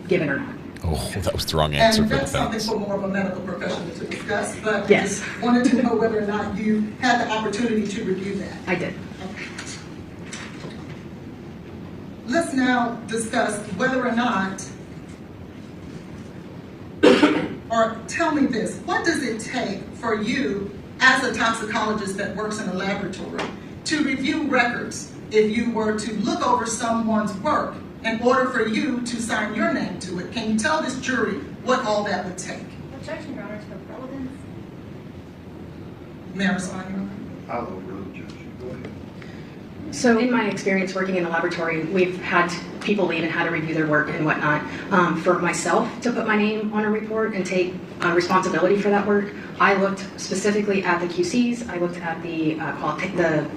given or not. Oh, that was the wrong answer and for the that's something defense. for more of a medical professional to discuss, but yes. I just wanted to know whether or not you had the opportunity to review that. I did. Okay. Let's now discuss whether or not, or tell me this, what does it take for you as a toxicologist that works in a laboratory to review records if you were to look over someone's work in order for you to sign your name to it? Can you tell this jury what all that would take? Objection, Your Honor, to the relevance. Marisol, I'll overrule the judge. Go ahead. So in my experience working in the laboratory, we've had people leave and had to review their work and whatnot. For myself to put my name on a report and take responsibility for that work, I looked specifically at the QCs, I looked at the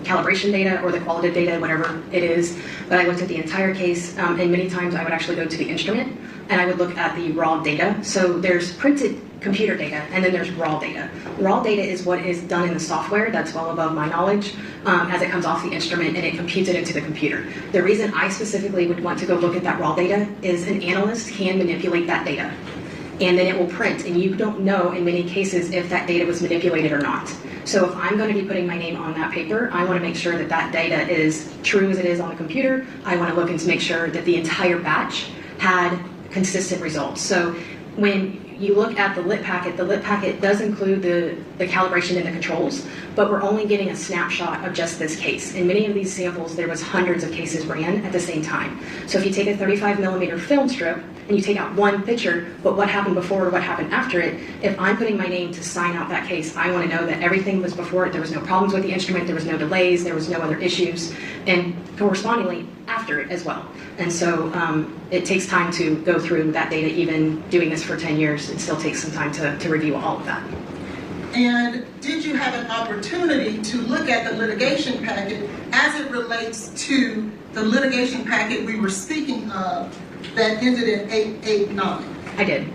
calibration data or the qualitative data, whatever it is, but I looked at the entire case, and many times I would actually go to the instrument and I would look at the raw data. So there's printed computer data and then there's raw data. Raw data is what is done in the software, that's well above my knowledge, as it comes off the instrument and it computes it into the computer. The reason I specifically would want to go look at that raw data is an analyst can manipulate that data and then it will print, and you don't know in many cases if that data was manipulated or not. So if I'm going to be putting my name on that paper, I want to make sure that that data is true as it is on the computer. I want to look and make sure that the entire batch had consistent results. So when you look at the lit packet does include the calibration and the controls, but we're only getting a snapshot of just this case. In many of these samples, there was hundreds of cases ran at the same time. So if you take a 35mm film strip and you take out one picture, but what happened before or what happened after it, if I'm putting my name to sign out that case, I want to know that everything was before it, there was no problems with the instrument, there was no delays, there was no other issues, and correspondingly after it as well. And so it takes time to go through that data. Even doing this for 10 years, it still takes some time to review all of that. And did you have an opportunity to look at the litigation packet as it relates to the litigation packet we were speaking of that ended in 889? I did.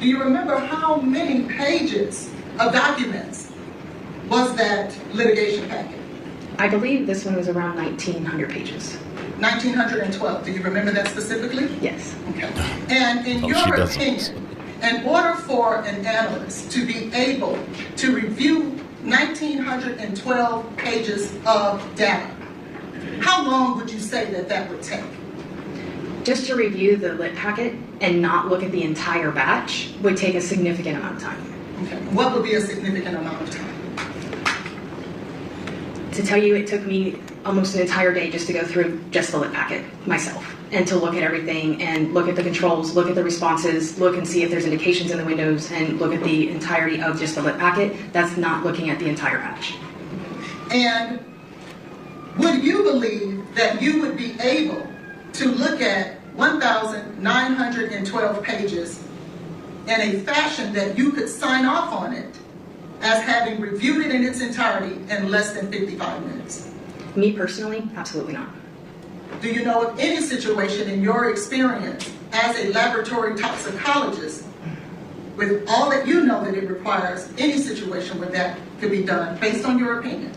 Do you remember how many pages of documents was that litigation packet? I believe this one was around 1,900 pages. 1,912. Do you remember that specifically? Yes. Okay. And in your opinion, in order for an analyst to be able to review 1,912 pages of data, how long would you say that that would take? Just to review the lit packet and not look at the entire batch would take a significant amount of time. Okay. What would be a significant amount of time? To tell you, it took me almost an entire day just to go through just the lit packet myself and to look at everything and look at the controls, look at the responses, look and see if there's indications in the windows, and look at the entirety of just the lit packet. That's not looking at the entire batch. And would you believe that you would be able to look at 1,912 pages in a fashion that you could sign off on it as having reviewed it in its entirety in less than 55 minutes? Me personally, absolutely not. Do you know of any situation in your experience as a laboratory toxicologist, with all that you know that it requires, any situation where that could be done based on your opinion?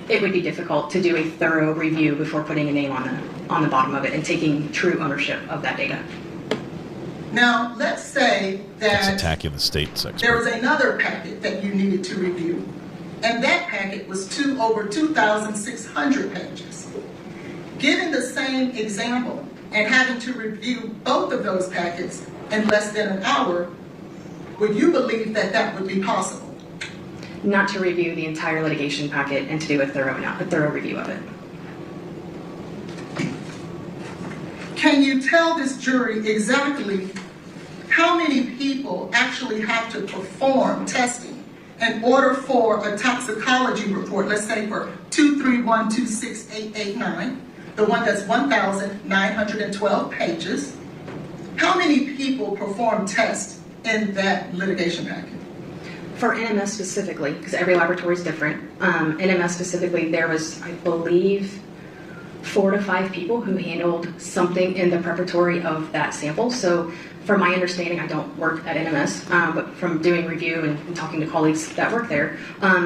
It would be difficult to do a thorough review before putting a name on the bottom of it and taking true ownership of that data. Now, let's say that It's attacking the state's expert. there was another packet that you needed to review, and that packet was over 2,600 pages. Given the same example and having to review both of those packets in less than an hour, would you believe that that would be possible? Not to review the entire litigation packet and to do a thorough review of it. Can you tell this jury exactly how many people actually have to perform testing in order for a toxicology report, let's say for 231268889, the one that's 1,912 pages, how many people perform tests in that litigation packet? For NMS specifically, because every laboratory is different, NMS specifically, there was, I believe, 4 to 5 people who handled something in the preparatory of that sample. So from my understanding, I don't work at NMS, but from doing review and talking to colleagues that work there,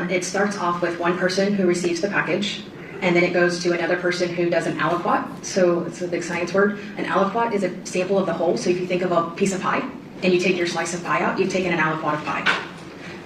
it starts off with one person who receives the package, and then it goes to another person who does an aliquot. So it's a big science word. An aliquot is a sample of the whole. So if you think of a piece of pie, and you take your slice of pie out, you've taken an aliquot of pie.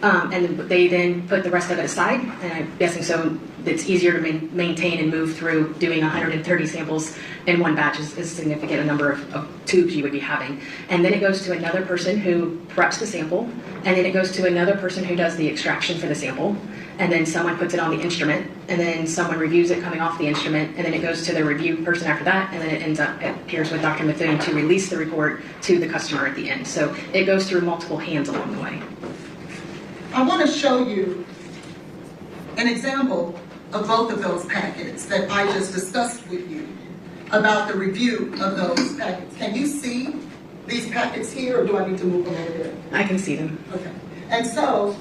And they then put the rest of it aside, and I'm guessing so it's easier to maintain and move through. Doing 130 samples in one batch is significant a number of tubes you would be having. And then it goes to another person who preps the sample, and then it goes to another person who does the extraction for the sample, and then someone puts it on the instrument, and then someone reviews it coming off the instrument, and then it goes to the review person after that, and then it appears with Dr. Methune to release the report to the customer at the end. So it goes through multiple hands along the way. I want to show you an example of both of those packets that I just discussed with you about the review of those packets. Can you see these packets here, or do I need to move them over there? I can see them. Okay. And so,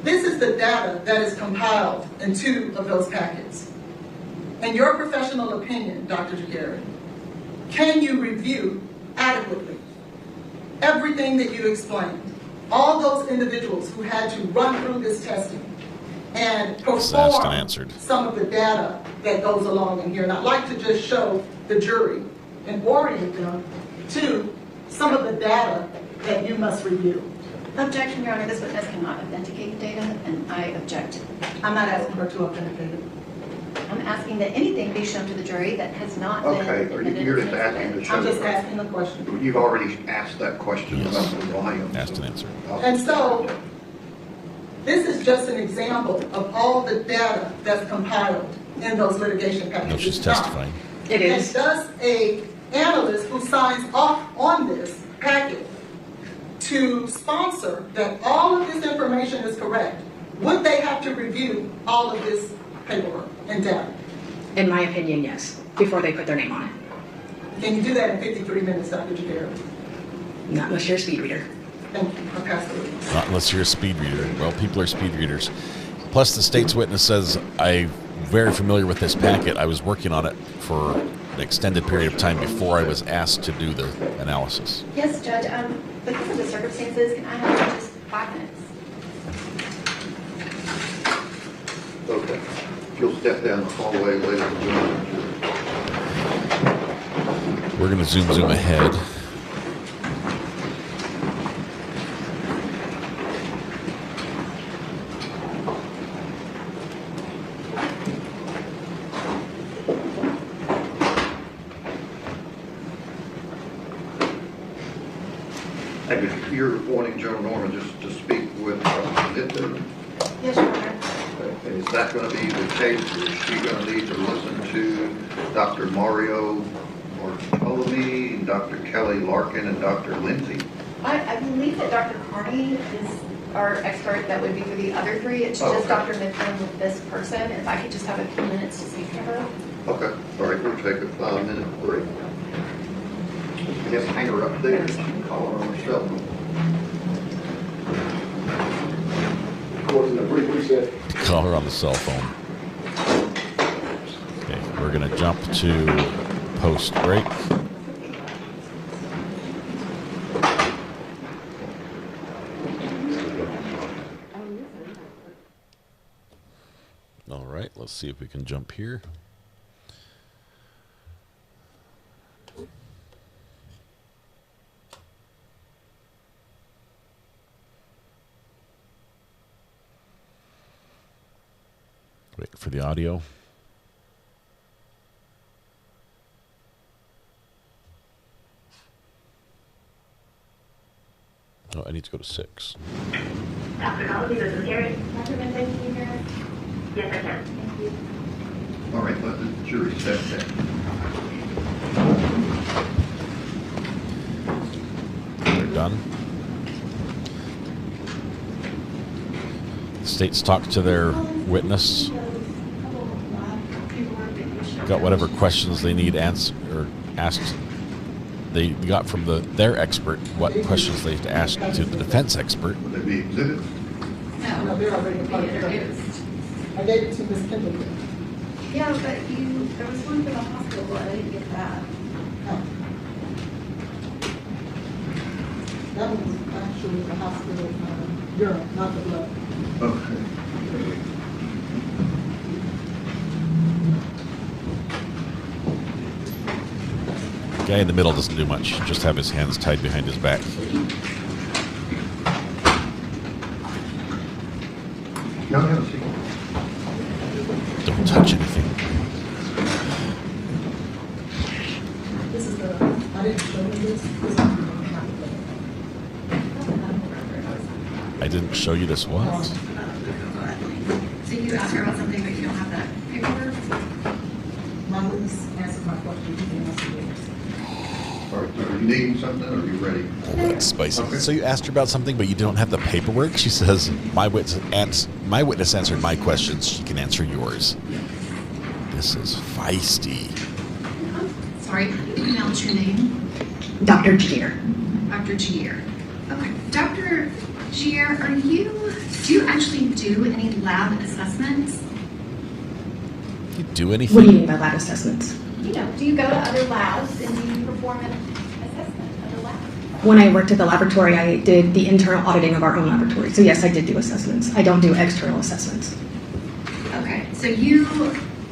this is the data that is compiled in 2 of those packets. In your professional opinion, Dr. Jagari, can you review adequately everything that you explained? All those individuals who had to run through this testing and perform some of the data that goes along in here. And I'd like to just show the jury and orient them to some of the data that you must review. Objection, Your Honor. This witness cannot authenticate the data, and I object. I'm not asking her to authenticate it. I'm asking that anything be shown to the jury that has not been. Okay, you're just asking to show. I'm just asking a question. You've already asked that question about the volume. Asked and answered. And so, this is just an example of all the data that's compiled in those litigation packages. No, she's testifying. It is. And does a analyst who signs off on this packet to sponsor that all of this information is correct, would they have to review all of this paperwork and data? In my opinion, yes, before they put their name on it. Can you do that in 53 minutes, Dr. Jagari? Not unless you're a speed reader. Thank you. I'll pass the witness. Not unless you're a speed reader. Well, people are speed readers. Plus, the state's witness says, I'm very familiar with this packet. I was working on it for an extended period of time before I was asked to do the analysis. Yes, Judge. Because of the circumstances, can I have just 5 minutes? Okay. You'll step down the hallway, ladies and gentlemen. We're going to zoom ahead. You're wanting General Norman just to speak with Ayden? Yes, Your Honor. Is that going to be the case, or is she going to need to listen to Dr. Mario Bartolome, Dr. Kelly Larkin, and Dr. Lindsay? I believe that Dr. Carney is our expert that would be for the other three. It's just Dr. Mifflin with this person. If I could just have a few minutes to speak to her. Okay, all right, we'll take a 5-minute break. I guess hang her up there, call her on her cell phone. Call her on the cell phone. Okay, we're going to jump to post break. All right, let's see if we can jump here. Wait for the audio. Oh, I need to go to 6. Toxicology, this is Gary. Dr. Mifflin, can you hear us? Yes, I can. Thank you. All right, let the jury step back. They're done. The state's talked to their witness. Got whatever questions they need answered or asked. They got from their expert what questions they have to ask to the defense expert. Would they be exhibits? No, they're already part of the Introduced. I gave it to Ms. Pendleton. Yeah, but there was one for the hospital, but I didn't get that. Oh. That one was actually the hospital urine, not the blood. Okay. The guy in the middle doesn't do much, just have his hands tied behind his back. No, no, see. Don't touch anything. This is the, I didn't show you this. This is the I didn't show you this what? So you asked her about something, but you don't have that paperwork? My witness answered my question. He didn't answer yours. All right, are you needing something, or are you ready? Oh, that's spicy. Okay. So you asked her about something, but you don't have the paperwork? She says, my witness answered my questions. She can answer yours. This is feisty. Sorry, can you announce your name? Dr. Gier. Dr. Gier. Okay, Dr. Gier, do you actually do any lab assessments? You do anything? What do you mean by lab assessments? Do you go to other labs and do you perform an assessment of the lab? When I worked at the laboratory, I did the internal auditing of our own laboratory. So yes, I did do assessments. I don't do external assessments. Okay, so you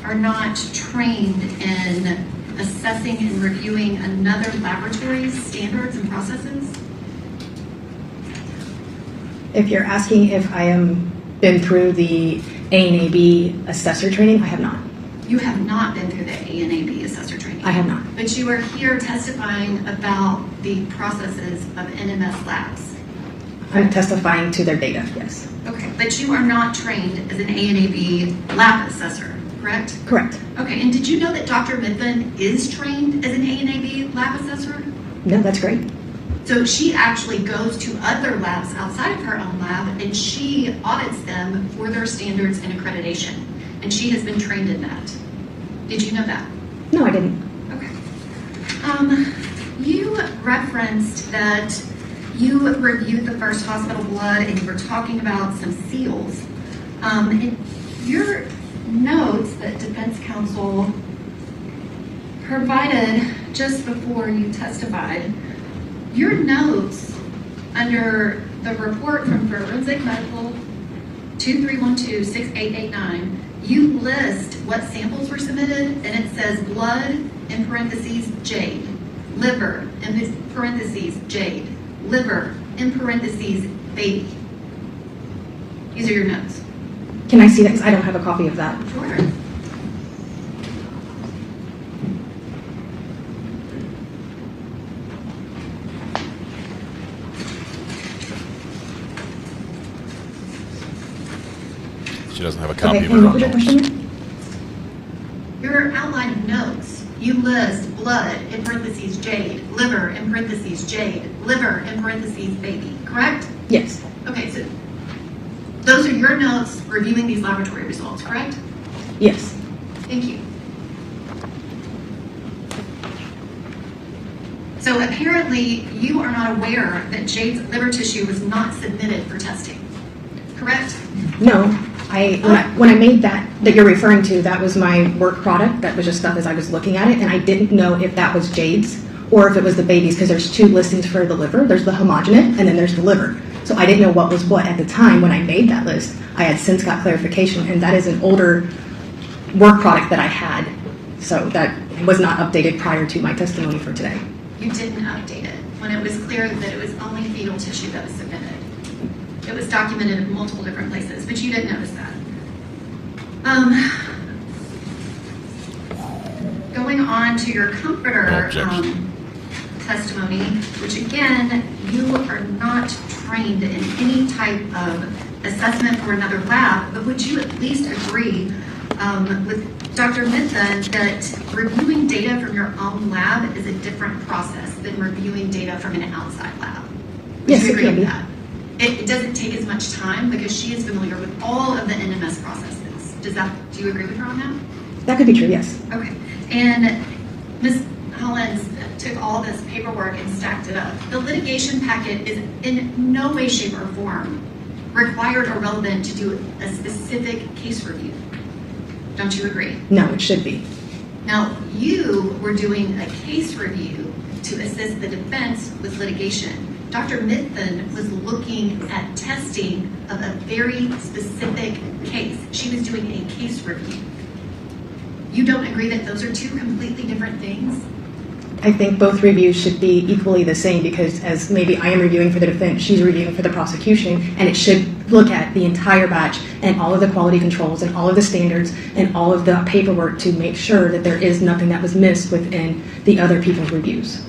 are not trained in assessing and reviewing another laboratory's standards and processes? If you're asking if I am been through the ANAB assessor training, I have not. You have not been through the ANAB assessor training? I have not. But you are here testifying about the processes of NMS labs? I'm testifying to their data, yes. Okay, but you are not trained as an ANAB lab assessor, correct? Correct. Okay, and did you know that Dr. Mifflin is trained as an ANAB lab assessor? No, that's great. So she actually goes to other labs outside of her own lab and she audits them for their standards and accreditation. And she has been trained in that. Did you know that? No, I didn't. Okay. You referenced that you reviewed the first hospital blood and you were talking about some seals. In your notes that defense counsel provided just before you testified, your notes under the report from Forensic Medical 2312-6889, you list what samples were submitted, and it says blood, in parentheses, jade, liver, in parentheses, jade, liver, in parentheses, baby. These are your notes. Can I see that? Because I don't have a copy of that. Sure. She doesn't have a copy Okay, of and her what own was your notes. question? Your outline of notes, you list blood, in parentheses, jade, liver, in parentheses, jade, liver, in parentheses, baby, correct? Yes. Okay, so those are your notes reviewing these laboratory results, correct? Yes. Thank you. So apparently you are not aware that Jade's liver tissue was not submitted for testing, correct? No. When I made that you're referring to, that was my work product. That was just stuff as I was looking at it, and I didn't know if that was Jade's or if it was the baby's, because there's two listings for the liver. There's the homogenate, and then there's the liver. So I didn't know what was what at the time when I made that list. I had since got clarification, and that is an older work product that I had. So that was not updated prior to my testimony for today. You didn't update it when it was clear that it was only fetal tissue that was submitted. It was documented in multiple different places, but you didn't notice that. Going on to your comforter testimony, which again, you are not trained in any type of assessment or another lab, but would you at least agree with Dr. Mithun that reviewing data from your own lab is a different process than reviewing data from an outside lab? Would Yes, you it agree can with be. that? It doesn't take as much time because she is familiar with all of the NMS processes. Do you agree with her on that? That could be true, yes. Okay. And Ms. Hollins took all this paperwork and stacked it up. The litigation packet is in no way, shape, or form required or relevant to do a specific case review. Don't you agree? No, it should be. Now, you were doing a case review to assist the defense with litigation. Dr. Mithun was looking at testing of a very specific case. She was doing a case review. You don't agree that those are two completely different things? I think both reviews should be equally the same, because as maybe I am reviewing for the defense, she's reviewing for the prosecution, and it should look at the entire batch and all of the quality controls and all of the standards and all of the paperwork to make sure that there is nothing that was missed within the other people's reviews.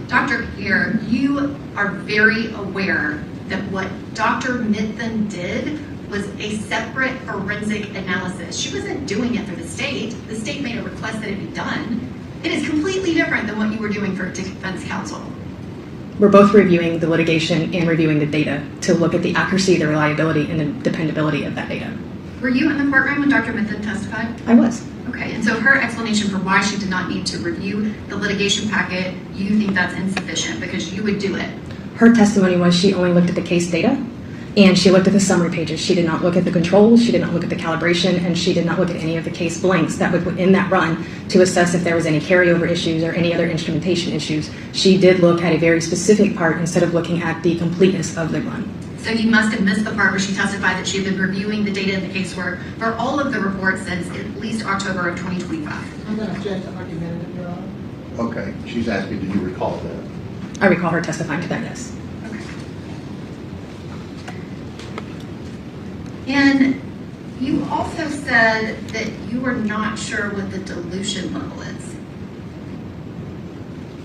Dr. Gear, you are very aware that what Dr. Mithun did was a separate forensic analysis. She wasn't doing it for the state. The state made a request that it be done. It is completely different than what you were doing for defense counsel. We're both reviewing the litigation and reviewing the data to look at the accuracy, the reliability, and the dependability of that data. Were you in the courtroom when Dr. Mithun testified? I was. Okay, and so her explanation for why she did not need to review the litigation packet, you think that's insufficient because you would do it? Her testimony was she only looked at the case data, and she looked at the summary pages. She did not look at the controls, she did not look at the calibration, and she did not look at any of the case blanks that would in that run to assess if there was any carryover issues or any other instrumentation issues. She did look at a very specific part instead of looking at the completeness of the run. So you must have missed the part where she testified that she had been reviewing the data in the casework for all of the reports since at least October of 2025. I'm going to object to argument, Your Honor. Okay, she's asking, do you recall that? I recall her testifying to that, yes. Okay. And you also said that you were not sure what the dilution level is.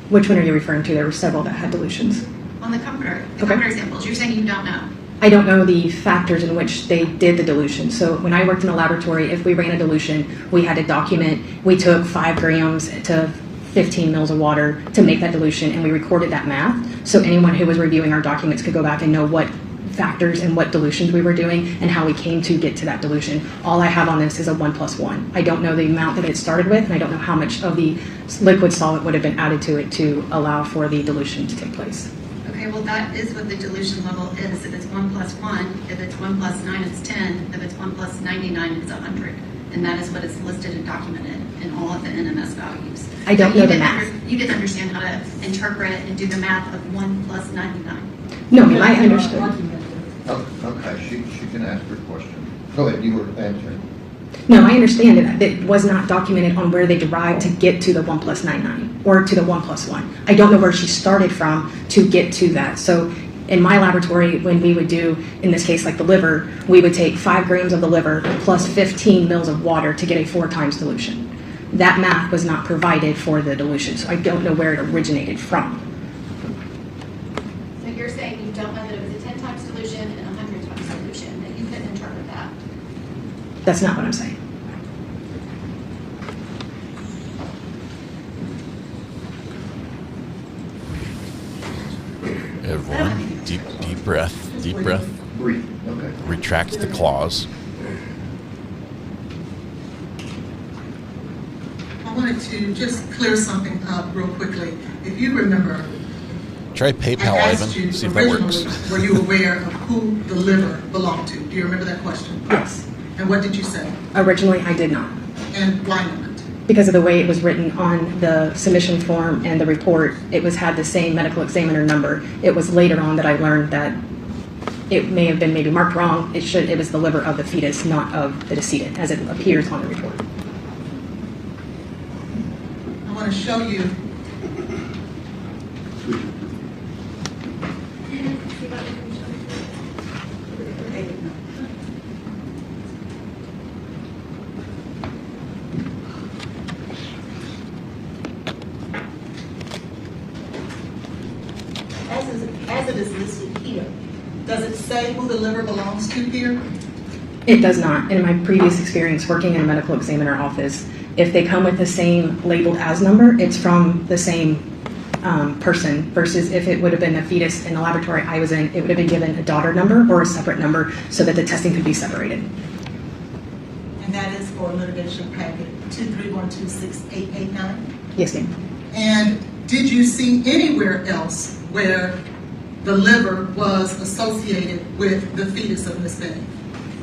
Which one are you referring to? There were several that had dilutions. On the comforter samples, you're saying you don't know. I don't know the factors in which they did the dilution. So when I worked in a laboratory, if we ran a dilution, we had to document, we took 5 grams to 15 mils of water to make that dilution, and we recorded that math. So anyone who was reviewing our documents could go back and know what factors and what dilutions we were doing and how we came to get to that dilution. All I have on this is a 1+1. I don't know the amount that it started with, and I don't know how much of the liquid solvent would have been added to it to allow for the dilution to take place. Okay, well that is what the dilution level is. If it's 1+1, if it's 1+9, it's 10. If it's 1+99, it's 100. And that is what is listed and documented in all of the NMS values. I don't know the math. You didn't understand how to interpret and do the math of 1+99. No, I understood. Oh, okay, she can ask her question. Go ahead, you were answering. No, I understand that it was not documented on where they derived to get to the 1+99 or to the 1+1. I don't know where she started from to get to that. So in my laboratory, when we would do, in this case, like the liver, we would take 5 grams of the liver plus 15 mils of water to get a 4 times dilution. That math was not provided for the dilution, so I don't know where it originated from. So you're saying you don't know that it was a 10 times dilution and a 100 times dilution, that you couldn't interpret that? That's not what I'm saying. Everyone, deep breath, deep breath. Breathe, okay. Retract the clause. I wanted to just clear something up real quickly. If you remember, Try PayPal, I asked Ayden. you See if that originally, works. were you aware of who the liver belonged to? Do you remember that question? Yes. And what did you say? Originally, I did not. And why not? Because of the way it was written on the submission form and the report, it had the same medical examiner number. It was later on that I learned that it may have been maybe marked wrong. It was the liver of the fetus, not of the decedent, as it appears on the report. I want to show you. As it is listed here, does it say who the liver belongs to here? It does not. In my previous experience working in a medical examiner office, if they come with the same labeled as number, it's from the same person, versus if it would have been a fetus in the laboratory I was in, it would have been given a daughter number or a separate number so that the testing could be separated. And that is for litigation packet 231268889? Yes, ma'am. And did you see anywhere else where the liver was associated with the fetus of Miss Benny?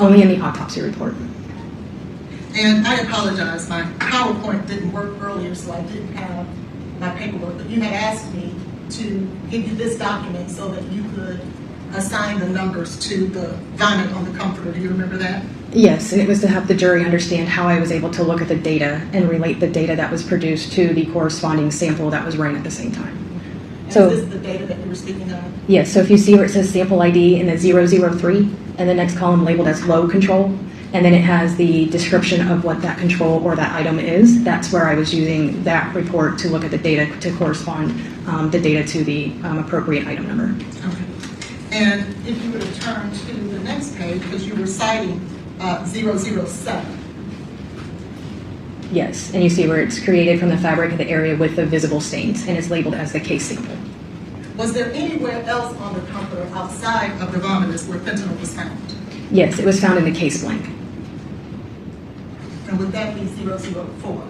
Only in the autopsy report. And I apologize, my PowerPoint didn't work earlier, so I didn't have my paperwork, but you had asked me to give you this document so that you could assign the numbers to the vomit on the comforter. Do you remember that? Yes, and it was to have the jury understand how I was able to look at the data and relate the data that was produced to the corresponding sample that was ran at the same time. And So, is this the data that you were speaking of? yes, so if you see where it says sample ID in the 003 and the next column labeled as low control, and then it has the description of what that control or that item is, that's where I was using that report to look at the data to correspond the data to the appropriate item number. Okay. And if you were to turn to the next page, because you were citing 007. Yes, and you see where it's created from the fabric of the area with the visible stains, and it's labeled as the case sample. Was there anywhere else on the comforter outside of the vomitus where fentanyl was found? Yes, it was found in the case blank. And would that be 004?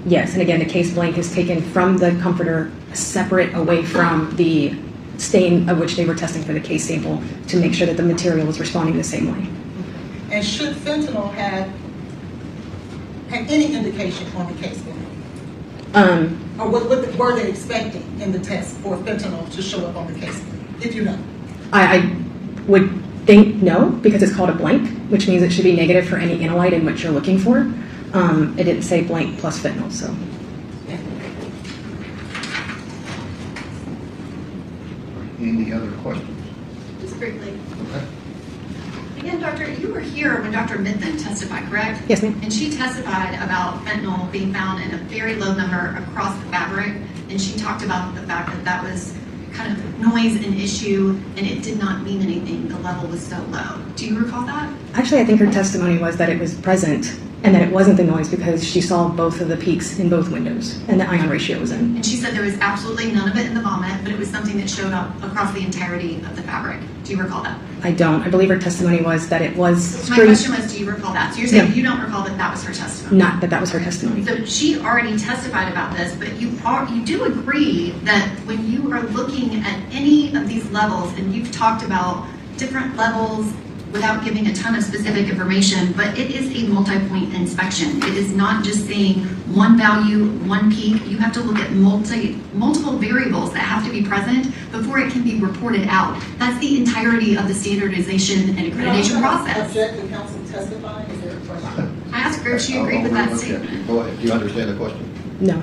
Yes, and again, the case blank is taken from the comforter, separate away from the stain of which they were testing for the case sample to make sure that the material was responding the same way. And should fentanyl have any indication on the case blank? Or what were they expecting in the test for fentanyl to show up on the case blank, if you know? I would think no, because it's called a blank, which means it should be negative for any analyte in which you're looking for. It didn't say blank plus fentanyl, so. Any other questions? Just briefly. Okay. Again, Doctor, you were here when Dr. Mitten testified, correct? Yes, ma'am. And she testified about fentanyl being found in a very low number across the fabric, and she talked about the fact that that was kind of noise an issue, and it did not mean anything. The level was so low. Do you recall that? Actually, I think her testimony was that it was present and that it wasn't the noise because she saw both of the peaks in both windows and the ion ratio was in. And she said there was absolutely none of it in the vomit, but it was something that showed up across the entirety of the fabric. Do you recall that? I don't. I believe her testimony was that it was My question was, do you recall that? So you're saying No. you don't recall that that was her testimony? Not that that was her testimony. So she already testified about this, but you do agree that when you are looking at any of these levels, and you've talked about different levels without giving a ton of specific information, but it is a multi-point inspection. It is not just saying one value, one peak. You have to look at multiple variables that have to be present before it can be reported out. That's the entirety of the standardization and accreditation process. Object to counsel testifying? Is there a question? I asked her if she agreed with that Okay. statement. Go ahead. Do you understand the question? No.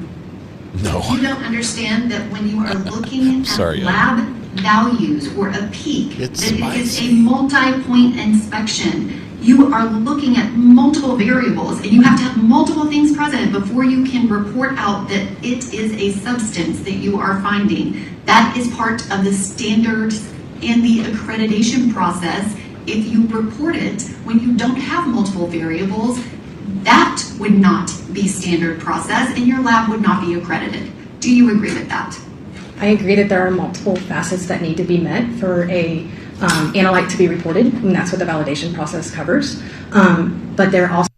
No. You don't understand that when you are looking at Sorry, lab values or a peak, It's that it is spicy. a multi-point inspection. You are looking at multiple variables, and you have to have multiple things present before you can report out that it is a substance that you are finding. That is part of the standards and the accreditation process. If you report it when you don't have multiple variables, that would not be standard process, and your lab would not be accredited. Do you agree with that? I agree that there are multiple facets that need to be met for a and a like to be reported, and that's what the validation process covers. But there also...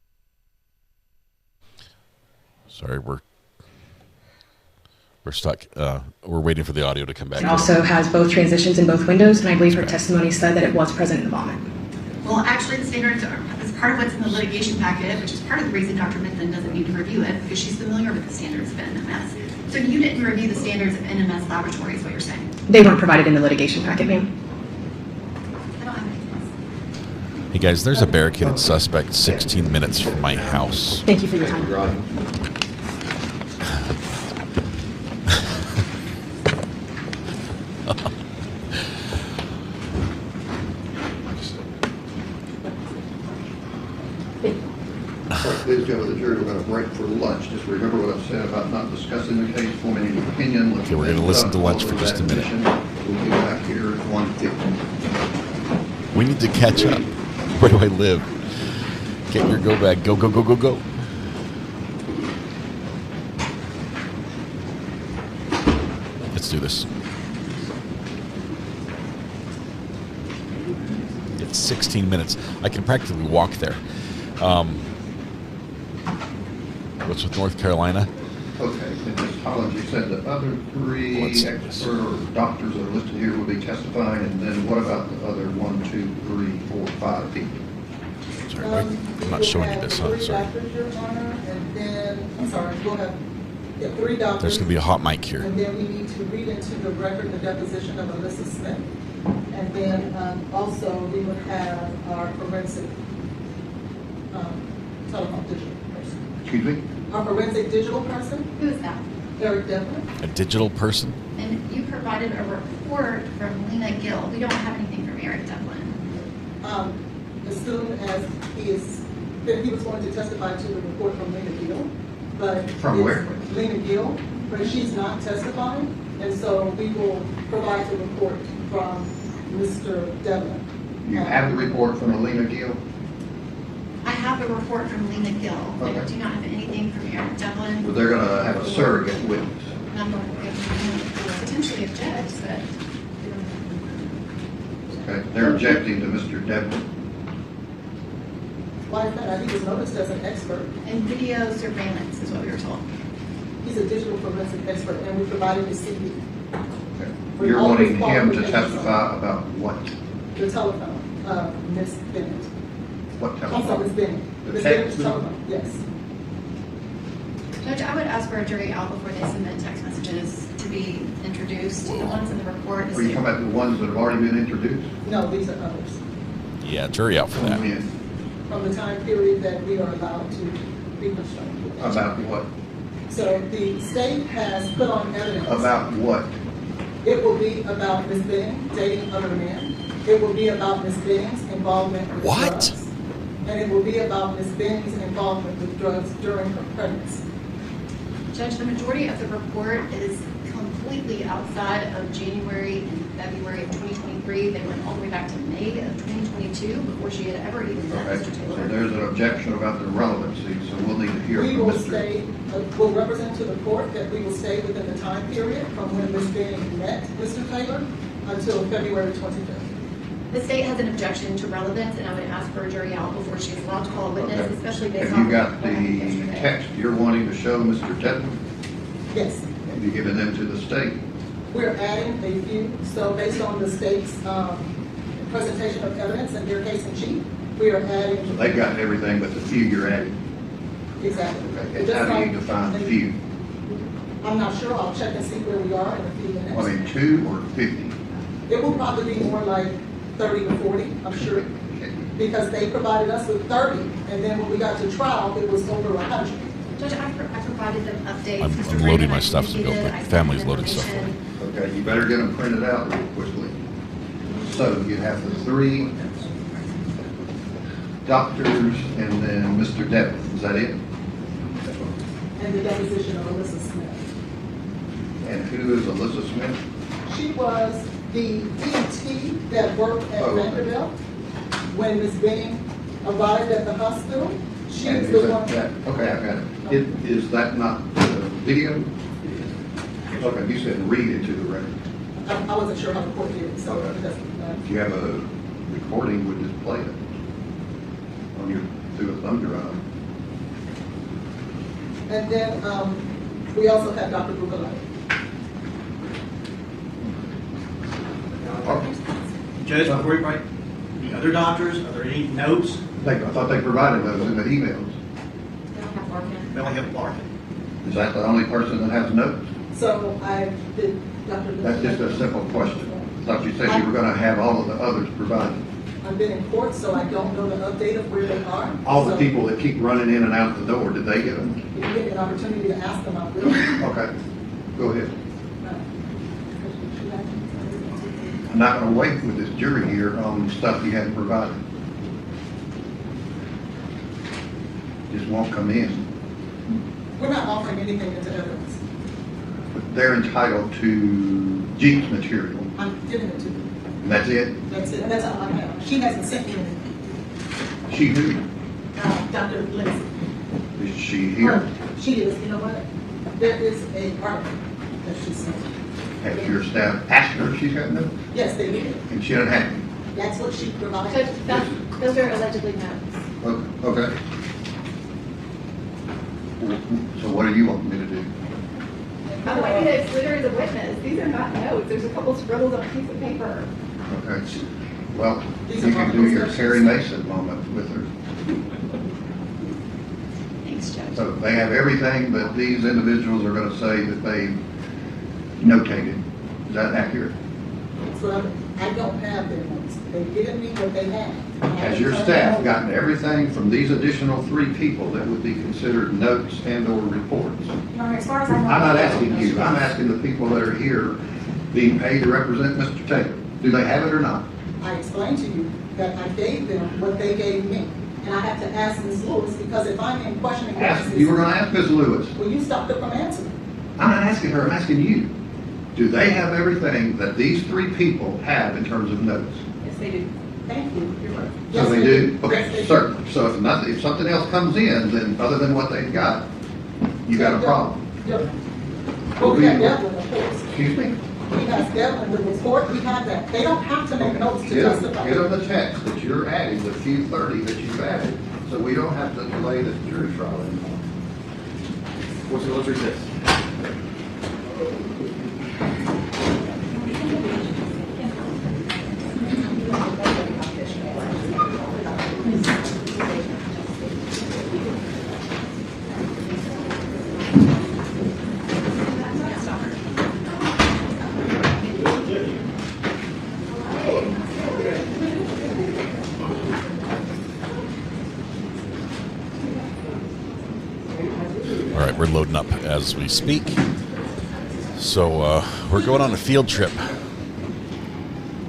Sorry, we're stuck. We're waiting for the audio to come back. It also has both transitions in both windows, and I believe her testimony said that it was present in the vomit. Well, actually, the standards are part of what's in the litigation packet, which is part of the reason Dr. Minton doesn't need to review it, because she's familiar with the standards of NMS. So you didn't review the standards of NMS laboratory, is what you're saying? They weren't provided in the litigation packet, ma'am. I don't have anything else. Hey guys, there's a barricaded suspect 16 minutes from my house. Thank you for your time. Ladies and gentlemen of the jury, we're going to break for lunch. Just remember what I've said about not discussing the case, forming any opinion. Okay, we're going to listen to lunch for just a minute. We'll be back here at 1:50. We need to catch up. Where do I live? Get your go bag. Go, go, go, go, go. Let's do this. It's 16 minutes. I can practically walk there. What's with North Carolina? Okay, and Ms. Holland, you said the other three experts or doctors that are listed here will be testifying, and then what about the other 1, 2, 3, 4, 5 people? Sorry, I'm not showing you this, huh? Sorry. And then, I'm sorry, we'll have three doctors. There's going to be a hot mic here. And then we need to read into the record the deposition of Alyssa Smith. And then also we would have our forensic telephone digital person. Excuse me? Our forensic digital person. Who is that? Eric Devlin. A digital person? And you provided a report from Lena Gill. We don't have anything from Eric Devlin. As soon as he was going to testify to the report from Lena Gill, but from where? Lena Gill, but she's not testifying, and so we will provide the report from Mr. Devlin. You have the report from Lena Gill? I have a report from Lena Gill. Okay. I do not have anything from Eric Devlin. Well, they're going to have a surrogate witness. And I'm going to potentially object, but Okay, they're objecting to Mr. Devlin. Why is that? He was noticed as an expert. in video surveillance is what we were told. He's a digital forensic expert, and we provided the CD. Okay. You're wanting him to testify about what? The telephone, Ms. Bennett. What I'm telephone? sorry, Ms. Bennett. The Ms. text? Bennett's telephone, yes. Judge, I would ask for a jury out before they submit text messages to be introduced. The ones in the report. Are you talking about the ones that have already been introduced? No, these are others. Yeah, jury out for that. From the time period that we are allowed to be constrained. About what? So the state has put on evidence. About what? It will be about Ms. Benning dating other men. It will be about Ms. Benning's involvement with drugs. And it will be about Ms. Benning's involvement with drugs during her pregnancy. Judge, the majority of the report is completely outside of January and February of 2023. They went all the way back to May of 2022 before she had ever even met Okay, Mr. Taylor. so there's an objection about the relevancy, so we'll need to hear We from will Mr. stay, will represent to the court that we will stay within the time period from when Ms. Benning met Mr. Taylor until February 25th. The state has an objection to relevance, and I would ask for a jury out before she is allowed to call a witness, Okay. especially based Have on you got what happened the yesterday. text you're wanting to show Mr. Tedman? Yes. Have you given them to the state? We're adding a few, so based on the state's presentation of evidence and their case in chief, we are adding. So they've got everything but the few you're adding. Exactly. Okay. Just How do like- you define few? I'm not sure, I'll check and see where we are in a few minutes. I mean, 2 or 50? It will probably be more like 30 to 40, I'm sure, because they provided us with 30, and then when we got to trial, it was over 100. Judge, I provided them updates. I'm loading my stuff so the family's loading stuff for me. Okay, you better get them printed out real quickly. So you have the 3 doctors and then Mr. Devlin, is that it? And the deposition of Alyssa Smith. And who is Alyssa Smith? She was the EMT that worked at Vanderbilt when Ms. Benning arrived at the hospital. She And was is the that- one. Okay, I got it. Is that not video? Okay, you said read into the record. I wasn't sure how the court did it, so it doesn't. If you have a recording, we just play it on your, through a thumb drive. And then we also have Dr. Bukalai. Judge, before you write, the other doctors, are there any notes? I thought they provided those in the emails. They only have Larkin. Is that the only person that has notes? So I did, Dr. That's just a simple question. I thought you said you were going to have all of the others provided. I've been in court, so I don't know the update of where they are. All the So people that keep running in and out the door, did they get them? if you give me an opportunity to ask them, I will. Okay, go ahead. I'm not going to wait with this jury here on stuff you hadn't provided. Just won't come in. We're not offering anything into evidence. But they're entitled to Jeep's material. I'm giving it to you. And that's it? That's it. That's all I have. She hasn't sent me anything. She who? Dr. Blaise. Is she here? She is. You know what? There is a article that she sent. Has your staff asked her if she's got notes? Yes, they did. And she doesn't have any? That's what she provided. Those are allegedly notes. Okay. So what do you want me to do? By the way, it's literally the witness. These are not notes. There's a couple scribbles on a piece of paper. Okay. Well, you can do your Carrie Mason moment with her. Thanks, Judge. So they have everything that these individuals are going to say that they notated. Is that accurate? So I don't have their notes. They've given me what they have. Has your staff gotten everything from these additional 3 people that would be considered notes and or reports? As far as I know, I'm not asking you. I'm asking the people that are here being paid to represent Mr. Taylor. Do they have it or not? I explained to you that I gave them what they gave me. And I have to ask Ms. Lewis, because if I'm in questioning witnesses, You were going to ask Ms. Lewis. will you stop her from answering? I'm not asking her. I'm asking you. Do they have everything that these 3 people have in terms of notes? Yes, they do. Thank you. You're right. So Yes, they do? Yes, Okay, they certainly. So if something else comes in, then other than what they've got, you got a problem. Yeah. Well, we have Devlin, of course. Excuse me? We have Devlin, the report, we have that. They don't have to make notes to Get justify. them the text that you're adding, the few 30 that you've added, so we don't have to delay this jury trial anymore. Let's resist. All right, we're loading up as we speak. So we're going on a field trip.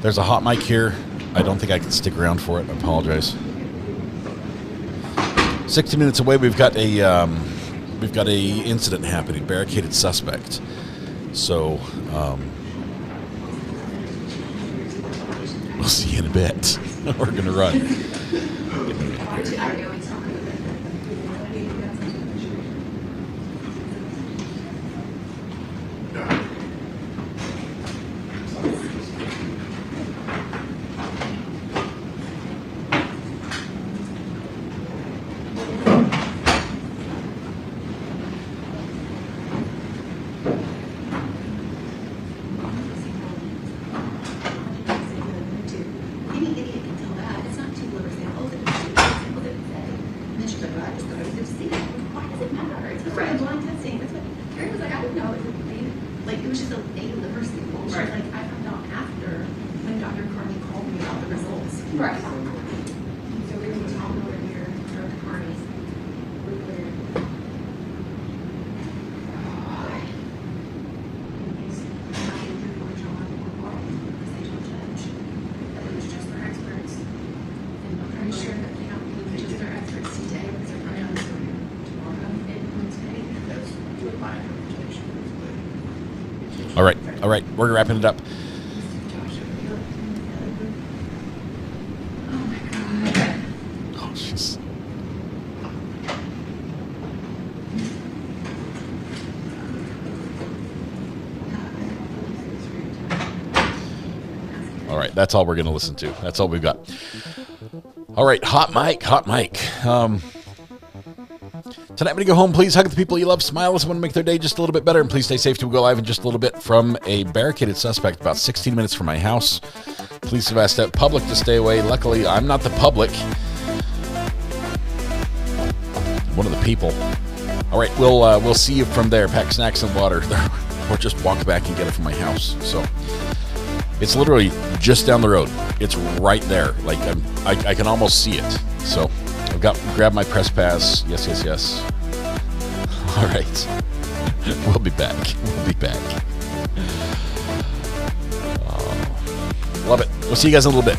There's a hot mic here. I don't think I can stick around for it. I apologize. 60 minutes away, we've got a incident happening. Barricaded suspect. So we'll see you in a bit. We're gonna run. All right, we're wrapping it up. Oh, jeez. All right. That's all we're going to listen to. That's all we've got. All right, hot mic. Tonight, when you go home, please hug the people you love, smile with someone to make their day just a little bit better, and please stay safe till we go live in just a little bit from a barricaded suspect about 16 minutes from my house. Police have asked the public to stay away. Luckily, I'm not the public. One of the people. All right, we'll see you from there. Pack snacks and water, or just walk back and get it from my house. So it's literally just down the road. It's right there. Like I can almost see it. So I've grab my press pass. Yes. All right. We'll be back. Love it. We'll see you guys in a little bit.